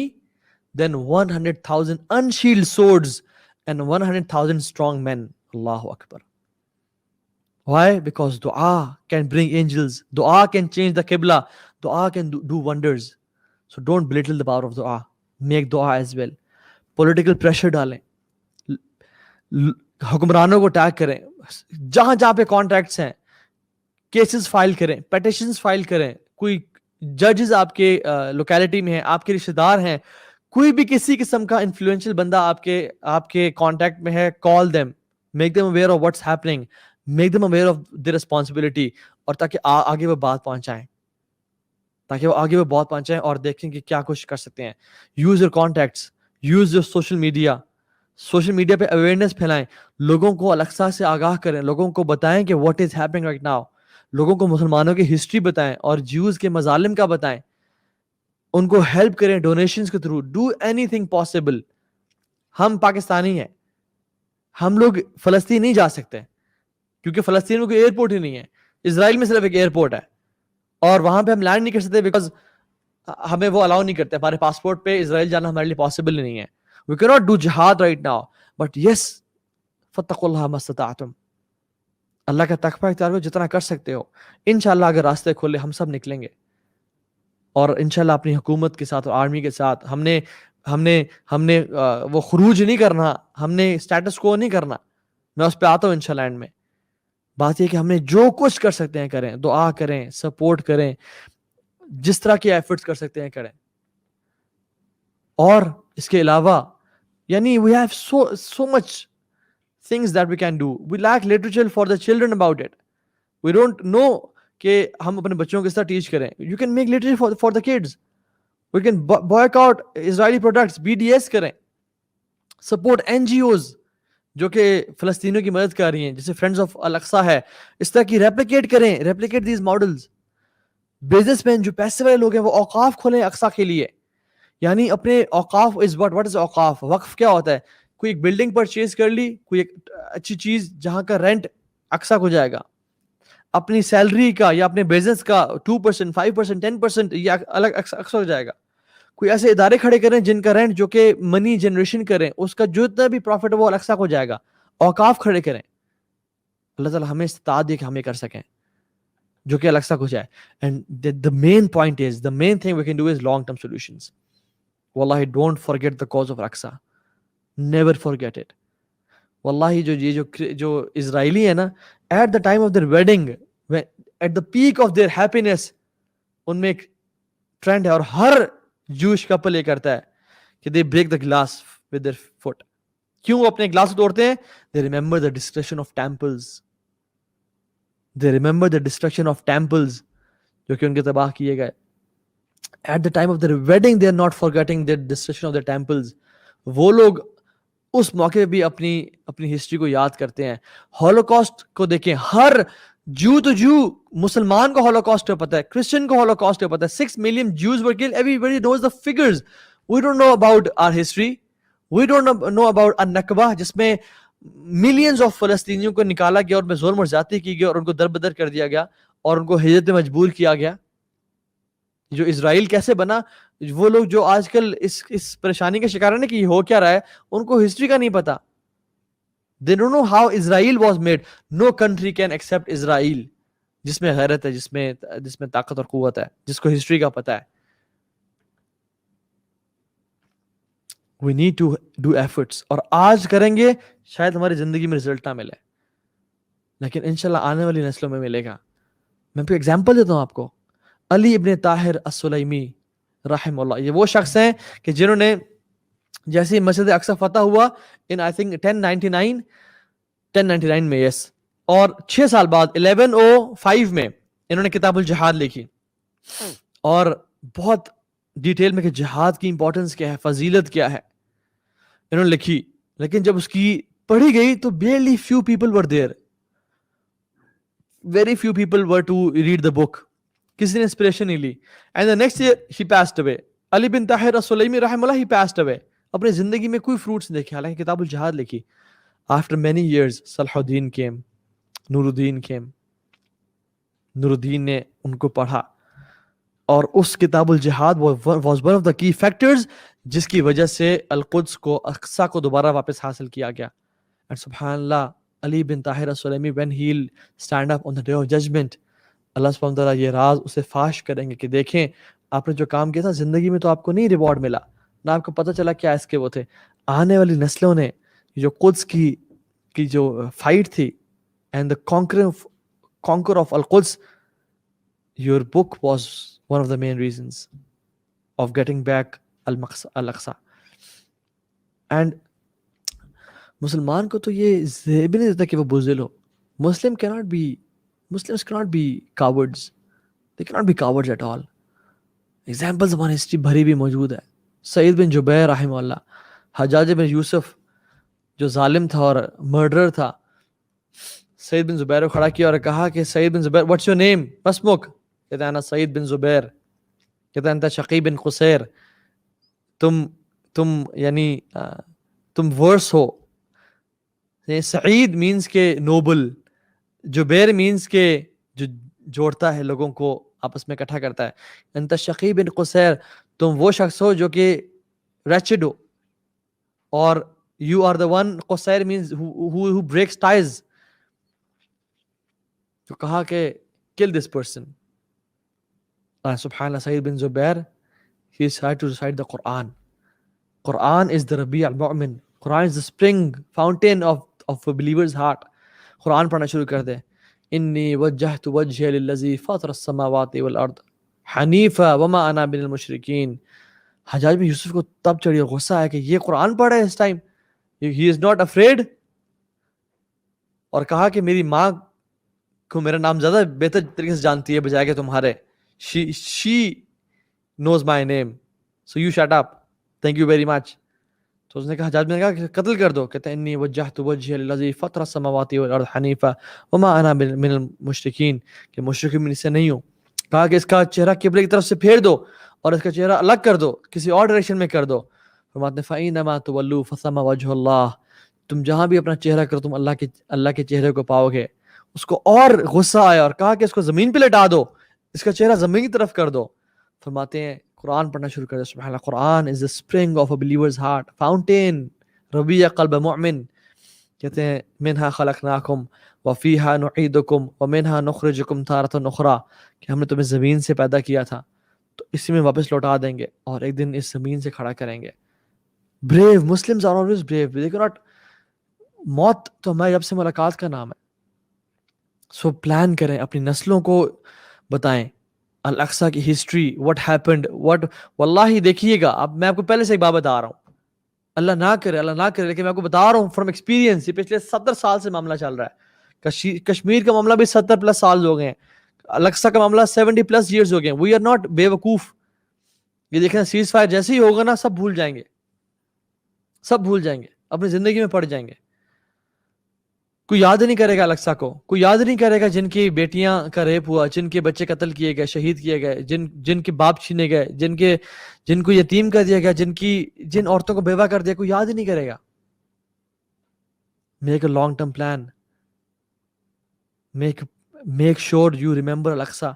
than 100,000 unshielded swords and 100,000 strong men. Allahu Akbar. Why? Because dua can bring angels, dua can change the qibla, dua can do wonders. So don't belittle the power of dua. Make dua as well. Political pressure ڈالیں, حکمرانوں کو tag کریں, جہاں جہاں پہ contacts ہیں cases file کریں, پیٹیشنز file کریں. کوئی ججز آپ کے لوکیلٹی میں ہیں, آپ کے رشتہ دار ہیں, کوئی بھی کسی قسم کا انفلوئنشل بندہ آپ کے کانٹیکٹ میں ہے, call them, make them aware of what's happening, make them aware of the responsibility, اور تاکہ آگے وہ بات پہنچائیں اور دیکھیں کہ کیا کچھ کر سکتے ہیں. Use your contacts, use your social media پہ اویئرنیس پھیلائیں, لوگوں کو الیکسا سے آگاہ کریں, لوگوں کو بتائیں کہ what is happening right now, لوگوں کو مسلمانوں کی ہسٹری بتائیں اور جیوز کے مظالم کا بتائیں, ان کو ہیلپ کریں ڈونیشنز کے through. Do any thing possible. ہم پاکستانی ہیں, ہم لوگ فلسطین نہیں جا سکتے کیونکہ فلسطین میں کوئی ایئرپورٹ ہی نہیں ہے. اسرائیل میں صرف ایک ایئرپورٹ ہے اور وہاں پہ ہم لینڈ نہیں کر سکتے بیکاز ہمیں وہ الاؤ نہیں کرتے, ہمارے پاسپورٹ پہ اسرائیل جانا ہمارے لیے پاسبل نہیں ہے. We cannot do jihad right now, but yes, فَاتَّقُوا اللَّهَ مَا اسْتَطَعْتُمْ. اللہ کا تقوی اختیار کرو جتنا کر سکتے ہو. انشاءاللہ اگر راستے کھولے ہم سب نکلیں گے, اور انشاءاللہ اپنی حکومت کے ساتھ اور آرمی کے ساتھ ہم نے وہ خروج نہیں کرنا, ہم نے اسٹیٹس کو نہیں کرنا. میں اس پہ آتا ہوں انشاءاللہ اینڈ میں. بات یہ کہ ہم نے جو کچھ کر سکتے ہیں کریں, دعا کریں, سپورٹ کریں, جس طرح کے ایفرٹس کر سکتے ہیں کریں. اور اس کے علاوہ یعنی we have so much things that we can do. We lack literature for the children about it. We don't know کہ ہم اپنے بچوں کو کس طرح ٹیچ کریں. You can make literature for the kids. We can boycott Israeli products, BDS کریں, support NGOs, جو کہ فلسطینیوں کی مدد کر رہی ہیں، جیسے فرینڈز آف الاقصی ہے، اس طرح کی ریپلیکیٹ کریں، replicate these models. Business man جو پیسے والے لوگ ہیں وہ اوقاف کھولیں اقصی کے لیے، یعنی اپنے اوقاف از واٹ از اوقاف. وقف کیا ہوتا ہے؟ کوئی ایک بلڈنگ پرچیز کر لی، کوئی ایک اچھی چیز جہاں کا رینٹ اقصی کو جائے گا، اپنی سیلری کا یا اپنے بزنس کا 2%، 5%، 10% یہ الگ اقصی ہو جائے گا. کوئی ایسے ادارے کھڑے کریں جن کا رینٹ جو کہ منی جنریشن کریں، اس کا جتنا بھی پروفٹ ہے وہ اقصی کو جائے گا. اوقاف کھڑے کریں. اللہ تعالیٰ ہمیں استطاعت دے کہ ہم یہ کر سکیں جو کہ اقصی کو جائے. And the main point is, the main thing we can do is long term solutions. Wallahi, don't forget the cause of Aqsa. Never forget it. Wallahi, جو اسرائیلی ہے نا, at the time of their wedding, at the peak of their happiness, ان میں ایک trend ہے اور ہر جوش کپل یہ کرتا ہے کہ they break the glass with their foot. کیوں وہ اپنے گلاس کو توڑتے ہیں؟ they remember the destruction of temples. They remember the destruction of temples جو کہ ان کے تباہ کیے گئے. At the time of their wedding they are not forgetting the destruction of their temples. وہ لوگ اس موقع پہ بھی اپنی ہسٹری کو یاد کرتے ہیں. ہولوکاسٹ کو دیکھیں, ہر جو مسلمان کو ہولوکاسٹ کا پتہ ہے, کرسچن کو ہولوکاسٹ کا پتہ ہے. 6 million Jews were killed. Everybody knows the figures. We don't know about our history. We don't know about النکبہ جس میں ملینز آف فلسطینیوں کو نکالا گیا اور میں ظلم اور زیادتی کی گئی اور ان کو دربدر کر دیا گیا اور ان کو ہجرت میں مجبور کیا گیا. جو اسرائیل کیسے بنا, وہ لوگ جو آج کل اس پریشانی کا شکار ہے کہ یہ ہو کیا رہا ہے, ان کو ہسٹری کا نہیں پتا. They don't know how Israel was made. No country can accept Israel جس میں غیرت ہے, جس میں طاقت اور قوت ہے, جس کو ہسٹری کا پتا ہے. We need to do efforts. اور آج کریں گے شاید ہماری زندگی میں رزلٹ نہ ملے, لیکن انشاءاللہ آنے والی نسلوں میں ملے گا. میں کوئی ایگزامپل دیتا ہوں آپ کو. علی ابن طاہر السلیمی رحم اللہ, یہ وہ شخص ہیں کہ جنہوں نے جیسے مسجد اقصی فتح ہوا ان آئی تھنک 1099 میں, یس, اور 6 سال بعد 1105 میں انہوں نے کتاب الجہاد لکھی اور بہت ڈیٹیل میں کہ جہاد کی امپورٹنس کیا ہے, فضیلت کیا ہے, انہوں نے لکھی. لیکن جب اس کی پڑھی گئی تو barely few people were there. Very few people were to read the book. کسی نے انسپریشن نہیں لی. And the next year he passed away. علی بن طاہر السلیمی رحم اللہ, he passed away. اپنے زندگی میں کوئی فروٹس نہیں دیکھے, حالانکہ کتاب الجہاد لکھی. After many years صلاح الدین came, نور الدین came. نور الدین نے ان کو پڑھا اور اس کتاب الجہاد was one of the key factors جس کی وجہ سے القدس کو, اقصی کو دوبارہ واپس حاصل کیا گیا. And سبحان اللہ, علی بن Tahir السلیمی when he'll stand up on the day of judgment, اللہ سبحانہ وتعالیٰ یہ راز اسے فاش کریں گے کہ دیکھیں آپ نے جو کام کیا تھا زندگی میں تو آپ کو نہیں ریوارڈ ملا, نہ آپ کو پتہ چلا کیا اس کے وہ تھے. آنے والی نسلوں نے جو قدس کی جو فائٹ تھی and the conquer of القدس, your book was one of the main reasons of getting back al-Aqsa. And مسلمان کو تو یہ بھی نہیں دیتا کہ وہ بزدل ہو. Muslims cannot be cowards. They cannot be cowards at all. Examples of history بھری بھی موجود ہے. سعید بن جبیر رحمہ اللہ, حجاج بن یوسف جو ظالم تھا اور مرڈرر تھا, سعید بن زبیر کو کھڑا کیا اور کہا کہ سعید بن زبیر, what's your name, اسمک؟ کہتا ہے انا سعید بن زبیر. کہتا ہے انت شقی بن قصیر, تم ورس ہو. سعید مینس کہ نوبل, جبیر مینس کہ جو جوڑتا ہے لوگوں کو آپس میں اکٹھا کرتا ہے. انت شقی بن قصیر, تم وہ شخص ہو جو کہ wretched ہو, اور you are the one, قصیر means who breaks ties. تو کہا کہ kill this person. سبحان اللہ, سعید بن زبیر he tried to recite the Quran. Quran is the Rabi' al-Mu'min. Quran is the spring fountain of a believer's heart. قرآن پڑھنا شروع کر دے. انی وجہت وجہی للذی فاطر السماوات والارض حنیفا وما انا من المشرکین. حجاج بن یوسف کو تب چڑھی اور غصہ ہے کہ یہ قرآن پڑھ رہا ہے اس time, he is not afraid. اور کہا کہ میری ماں کو میرا نام زیادہ بہتر طریقے سے جانتی ہے بجائے کہ تمہارے. she knows my name, so you shut up, thank you very much. تو اس نے کہا، حجاج نے کہا کہ قتل کر دو. کہتے ہیں انی وجہت وجہی للذی فطر السماوات والارض حنیفا وما انا من المشرکین، کہ مشرک میں سے نہیں ہوں. کہا کہ اس کا چہرہ قبلے کی طرف سے پھیر دو اور اس کا چہرہ الگ کر دو، کسی اور ڈائریکشن میں کر دو. فرماتے ہیں فَإِنَّمَا تُوَلُّوا فَثَمَّ وَجْهُ اللَّهِ، تم جہاں بھی اپنا چہرہ کرو تم اللہ کے چہرے کو پاؤ گے. اس کو اور غصہ آیا اور کہا کہ اس کو زمین پہ لٹا دو، اس کا چہرہ زمین کی طرف کر دو. فرماتے ہیں قرآن پڑھنا شروع کر دو. سبحان اللہ، قرآن از the spring of a believer's heart, fountain, ربیع قلب مومن. کہتے ہیں منہا خلقناکم وفیہا نعیدکم ومنہا نخرجکم تارۃ اخری، کہ ہم نے تمہیں زمین سے پیدا کیا تھا تو اسی میں واپس لوٹا دیں گے اور ایک دن اس زمین سے کھڑا کریں گے. brave Muslims are always brave. They cannot. موت تو ہماری رب سے ملاقات کا نام ہے. سو پلان کریں، اپنی نسلوں کو بتائیں الاقصی کی ہسٹری، what happened, what. واللہ دیکھیے گا، اب میں آپ کو پہلے سے ایک بات بتا رہا ہوں، اللہ نہ کرے لیکن میں آپ کو بتا رہا ہوں فرام ایکسپیرینس. یہ پچھلے 70 سال سے معاملہ چل رہا ہے. کشمیر کا معاملہ بھی 70+ سال ہو گئے ہیں. الاقصی کا معاملہ 70+ years ہو گئے ہیں. وی آر ناٹ بے وقوف. یہ دیکھیں سیز فائر جیسے ہی ہوگا نا، سب بھول جائیں گے، سب بھول جائیں گے، اپنی زندگی میں پڑ جائیں گے. کوئی یاد نہیں کرے گا الاقصی کو، کوئی یاد نہیں کرے گا جن کی بیٹیاں کا ریپ ہوا، جن کے بچے قتل کیے گئے، شہید کیے گئے، جن کے باپ چھینے گئے، جن کو یتیم کر دیا گیا، جن عورتوں کو بیوہ کر دیا. کوئی یاد ہی نہیں کرے گا. Make a long term plan. Make sure you remember Al Aqsa.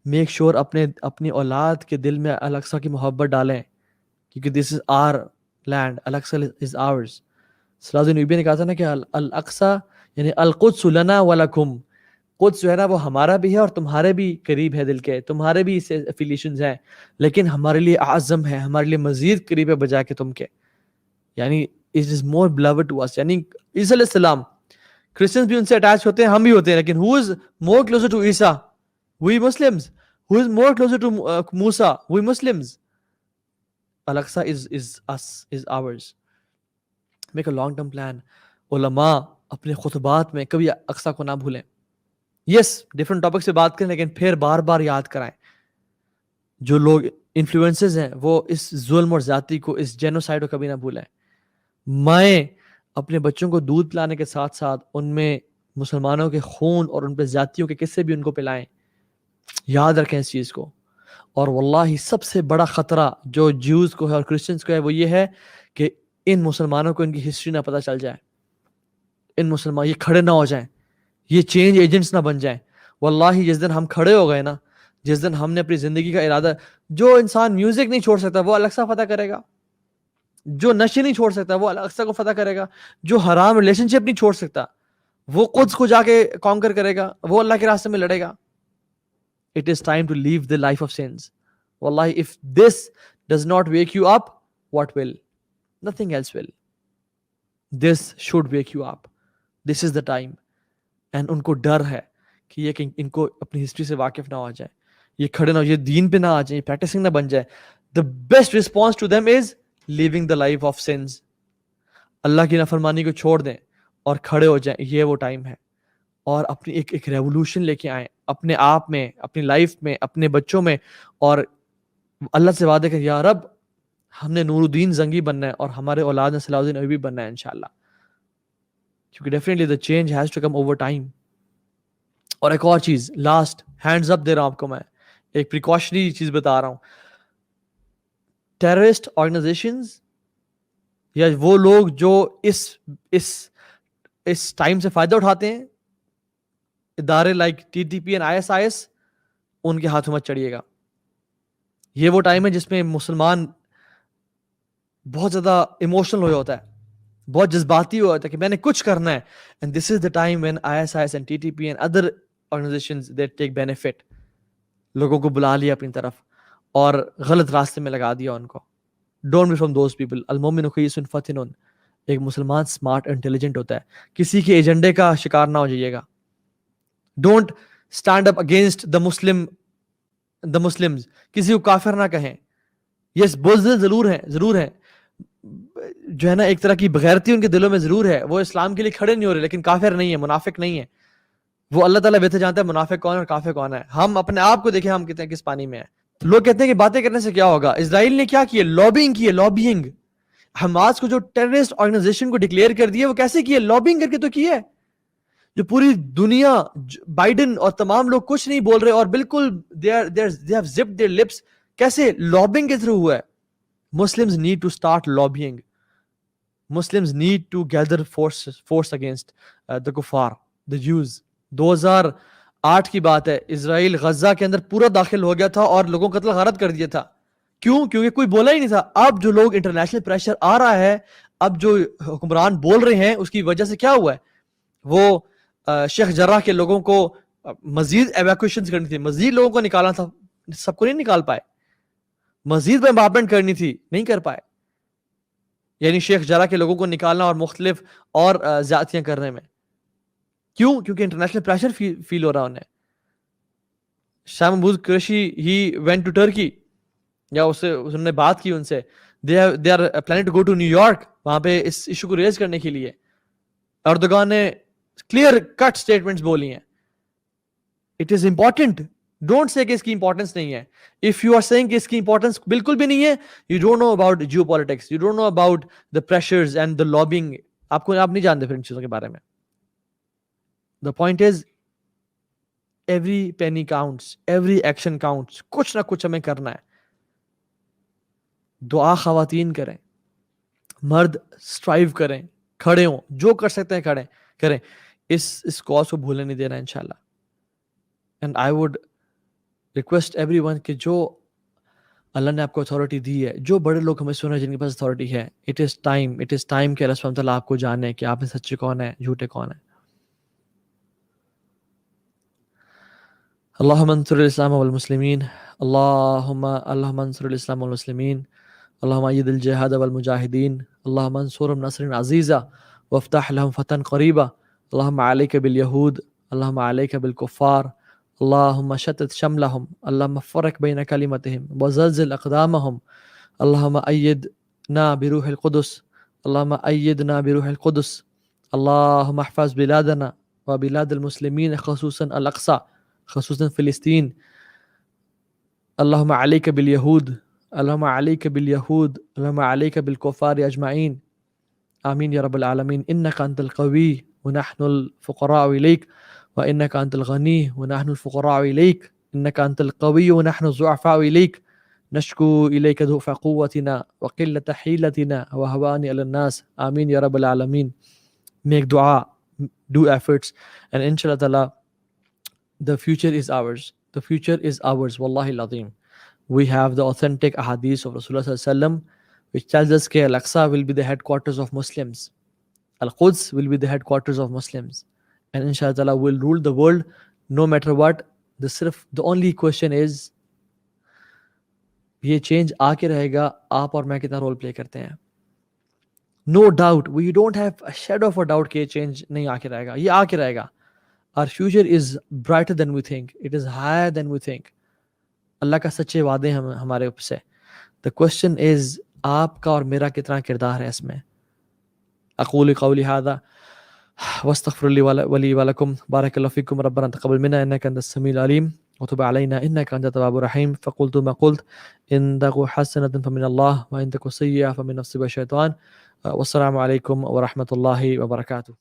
Make sure اپنی اولاد کے دل میں الاقصی کی محبت ڈالیں، کیونکہ دس از are land, Al-Aqsa is hours. صلاح الدین ایوبی نے کہا تھا نا کہ الاقصی یعنی القدس لنا ولکم. قدس جو ہے نا وہ ہمارا بھی ہے اور تمہارے بھی قریب ہے دل کے، تمہارے بھی اس سے افیلیشنز ہیں، لیکن ہمارے لیے اعظم ہے، ہمارے لیے مزید قریب ہے بجائے کہ تم کے. یعنی it is more beloved to us. یعنی عیسیٰ علیہ السلام، کرسچنز بھی ان سے اٹیچ ہوتے ہیں، ہم بھی ہوتے ہیں، لیکن who is more closer to Isa? we Muslims. who is more closer to Musa? we Muslims. Al-Aqsa is us, is ours. Make a long term plan. علماء اپنے خطبات میں کبھی اقصی کو نہ بھولیں. یس ڈفرنٹ ٹاپک سے بات کریں، لیکن پھر بار بار یاد کرائیں. جو لوگ انفلوئنسز ہیں وہ اس ظلم اور زیادتی کو، اس جینوسائیڈ کو کبھی نہ بھولیں. مائیں اپنے بچوں کو دودھ پلانے کے ساتھ ساتھ ان میں مسلمانوں کے خون اور ان پہ زیادتیوں کے قصے بھی ان کو پلائیں. یاد رکھیں اس چیز کو. اور واللہ سب سے بڑا خطرہ جو جیوز کو ہے اور کرسچنز کو ہے وہ یہ ہے کہ ان مسلمانوں کو ان کی ہسٹری نہ پتہ چل جائے. ان مسلمان یہ کھڑے نہ ہو جائیں، یہ چینج ایجنٹس نہ بن جائیں. واللہ جس دن ہم کھڑے ہو گئے نا، جس دن ہم نے اپنی زندگی کا ارادہ، جو انسان میوزک نہیں چھوڑ سکتا وہ الاقصی فتح کرے گا، جو نشے نہیں چھوڑ سکتا وہ الاقصی کو فتح کرے گا، جو حرام ریلیشن شپ نہیں چھوڑ سکتا وہ قدس کو جا کے کانکر کرے گا، وہ اللہ کے راستے میں لڑے گا. It is time to leave the life of sins. Wallahi, if this does not wake you up, what will? Nothing else will. This should wake you up. This is the time. And ان کو ڈر ہے کہ یہ کہ ان کو اپنی history سے واقف نہ ہو جائے، یہ کھڑے نہ ہو، یہ دین پہ نہ آ جائیں، یہ پریکٹسنگ نہ بن جائے. The best response to them is living the life of sins. اللہ کی نافرمانی کو چھوڑ دیں اور کھڑے ہو جائیں. یہ وہ ٹائم ہے. اور اپنی ایک ریولوشن لے کے آئیں اپنے آپ میں، اپنی لائف میں، اپنے بچوں میں، اور اللہ سے وعدے کہ یا رب ہم نے نور الدین زنگی بننا ہے اور ہمارے اولاد نے صلاح الدین ایوبی بننا ہے انشاءاللہ. کیونکہ definitely the change has to come over time. اور ایک اور چیز لاسٹ ہینڈز اپ دے رہا ہوں آپ کو، میں ایک پریکاشنری چیز بتا رہا ہوں. ٹیررسٹ آرگنائزیشنز یا وہ لوگ جو اس ٹائم سے فائدہ اٹھاتے ہیں، ادارے لائک TTP and ISIS، ان کے ہاتھوں مت چڑھیے گا. یہ وہ ٹائم ہے جس میں مسلمان بہت زیادہ ایموشنل ہو ہوتا ہے، بہت جذباتی ہوا ہوتا ہے کہ میں نے کچھ کرنا ہے. and this is the time when ISIS and TTP and other organizations they take benefit. لوگوں کو بلا لیا اپنی طرف اور غلط راستے میں لگا دیا ان کو. don't be from those people. المؤمن خیس فتن. ایک مسلمان سمارٹ انٹیلیجنٹ ہوتا ہے، کسی کے ایجنڈے کا شکار نہ ہو جائیے گا. Don't stand up against the Muslims. کسی کو کافر نہ کہیں. یس بزدل ضرور ہیں جو ہے نا، ایک طرح کی بغیرتی ان کے دلوں میں ضرور ہے، وہ اسلام کے لیے کھڑے نہیں ہو رہے، لیکن کافر نہیں ہے، منافق نہیں ہے. وہ اللہ تعالیٰ بہتر جانتا ہے منافق کون ہے اور کافر کون ہے. ہم اپنے آپ کو دیکھیں ہم کتنے کس پانی میں ہیں. لوگ کہتے ہیں کہ باتیں کرنے سے کیا ہوگا. اسرائیل نے کیا کیا؟ لابینگ کی ہے. حماس کو جو ٹیررسٹ آرگنائزیشن کو ڈکلیئر کر دیا وہ کیسے کیا؟ لابنگ کر کے تو کیا ہے. جو پوری دنیا بائیڈن اور تمام لوگ کچھ نہیں بول رہے اور بالکل they have zipped their lips. کیسے؟ لابنگ کے تھرو ہوا ہے. Muslims need to start lobbying. Muslims need to gather force against the kuffar, the Jews. 2008 کی بات ہے, اسرائیل غزہ کے اندر پورا داخل ہو گیا تھا اور لوگوں کو قتل غارت کر دیا تھا. کیوں؟ کیونکہ کوئی بولا ہی نہیں تھا. اب جو لوگ انٹرنیشنل پریشر آ رہا ہے, اب جو حکمران بول رہے ہیں, اس کی وجہ سے کیا ہوا ہے؟ وہ شیخ جراح کے لوگوں کو مزید ایویکویشن کرنی تھی, مزید لوگوں کو نکالنا تھا, سب کو نہیں نکال پائے. مزید بمبارمنٹ کرنی تھی, نہیں کر پائے. یعنی شیخ جراح کے لوگوں کو نکالنا اور مختلف اور زیادتیاں کرنے میں. کیوں؟ کیونکہ انٹرنیشنل پریشر فیل ہو رہا انہیں. Shah Mahmood Qureshi he went to Turkey, یا انہوں نے بات کی ان سے. They are planning to go to New York, وہاں پہ اس ایشو کو ریز کرنے کے لیے. اردوغان نے کلیئر کٹ سٹیٹمنٹس بولی ہیں. It is important. Don't say کہ اس کی امپورٹنس نہیں ہے. اف یو آر سیئنگ کہ اس کی امپورٹنس بالکل بھی نہیں ہے, you don't know about geopolitics, you don't know about the pressures and the lobbying. آپ نہیں جانتے پھر ان چیزوں کے بارے میں. The point is every penny counts, every action counts. کچھ نہ کچھ ہمیں کرنا ہے. دعا خواتین کریں, مرد اسٹرائیو کریں, کھڑے ہوں, جو کر سکتے ہیں کریں. اس کاز کو بھولنے نہیں دینا انشاءاللہ. And I would request every one کہ جو اللہ نے آپ کو اتھارٹی دی ہے, جو بڑے لوگ ہمیں سنا جن کے پاس اتھارٹی ہے, اٹ از ٹائم کہ اللہ سبحانہ تعالیٰ آپ کو جانے کہ آپ میں سچے کون ہیں, جھوٹے کون ہیں. اللہم انصر الاسلام والمسلمین, اللہم انصر الاسلام والمسلمین, اللہم اید الجہاد والمجاہدین, اللہم انصرهم نصر عزیزا وافتح لهم فتحا قریبا, اللہم علیک بالیہود, اللہم علیک بالکفار, اللہم شتت شملهم, اللہم فرق بین کلمتهم وزلزل اقدامهم, اللہم ایدنا بروح القدس, اللہم ایدنا بروح القدس, اللہم احفظ بلادنا وبلاد المسلمین خصوصا الاقصی, خصوصا فلسطین. اللہم علیک بالیہود, اللہم علیک بالیہود, اللہم علیک بالکفار اجمعین, آمین یا رب العالمین. انک انت القوی ونحن الفقراء الیک, وانک انت الغنی ونحن الفقراء الیک, انک انت القوی ونحن الضعفاء الیک, نشکو الیک ضعف قوتنا وقلت حیلتنا وهوان علی الناس, آمین یا رب العالمین. Make dua, do efforts, and inshallah ta'ala the future is ours. The future is ours. Wallahi al-Azim. We have the authentic ahadith of Rasulullah sallallahu alaihi wasallam which tells us that Al-Aqsa will be the headquarters of Muslims. Al-Quds will be the headquarters of Muslims. And inshallah ta'ala will rule the world no matter what. The only question is, یہ change آ کے رہے گا, آپ اور میں کتنا role play کرتے ہیں. No doubt, we don't have a shadow of a doubt کہ یہ چینج نہیں آ کے رہے گا, یہ آ کے رہے گا. Our future is brighter than we think. It is higher than we think. اللہ کا سچے وعدے ہیں ہمارے اوپر سے. The question is آپ کا اور میرا کتنا کردار ہے اس میں. اقول قولی هذا واستغفر لي ولكم. بارك الله فيكم. ربنا تقبل منا انك انت السميع العليم وتب علينا انك انت التواب الرحيم. فقلت ما قلت, ان تك حسنة فمن الله وان تك سيئة فمن نفسي والشيطان. والسلام عليكم ورحمة الله وبركاته.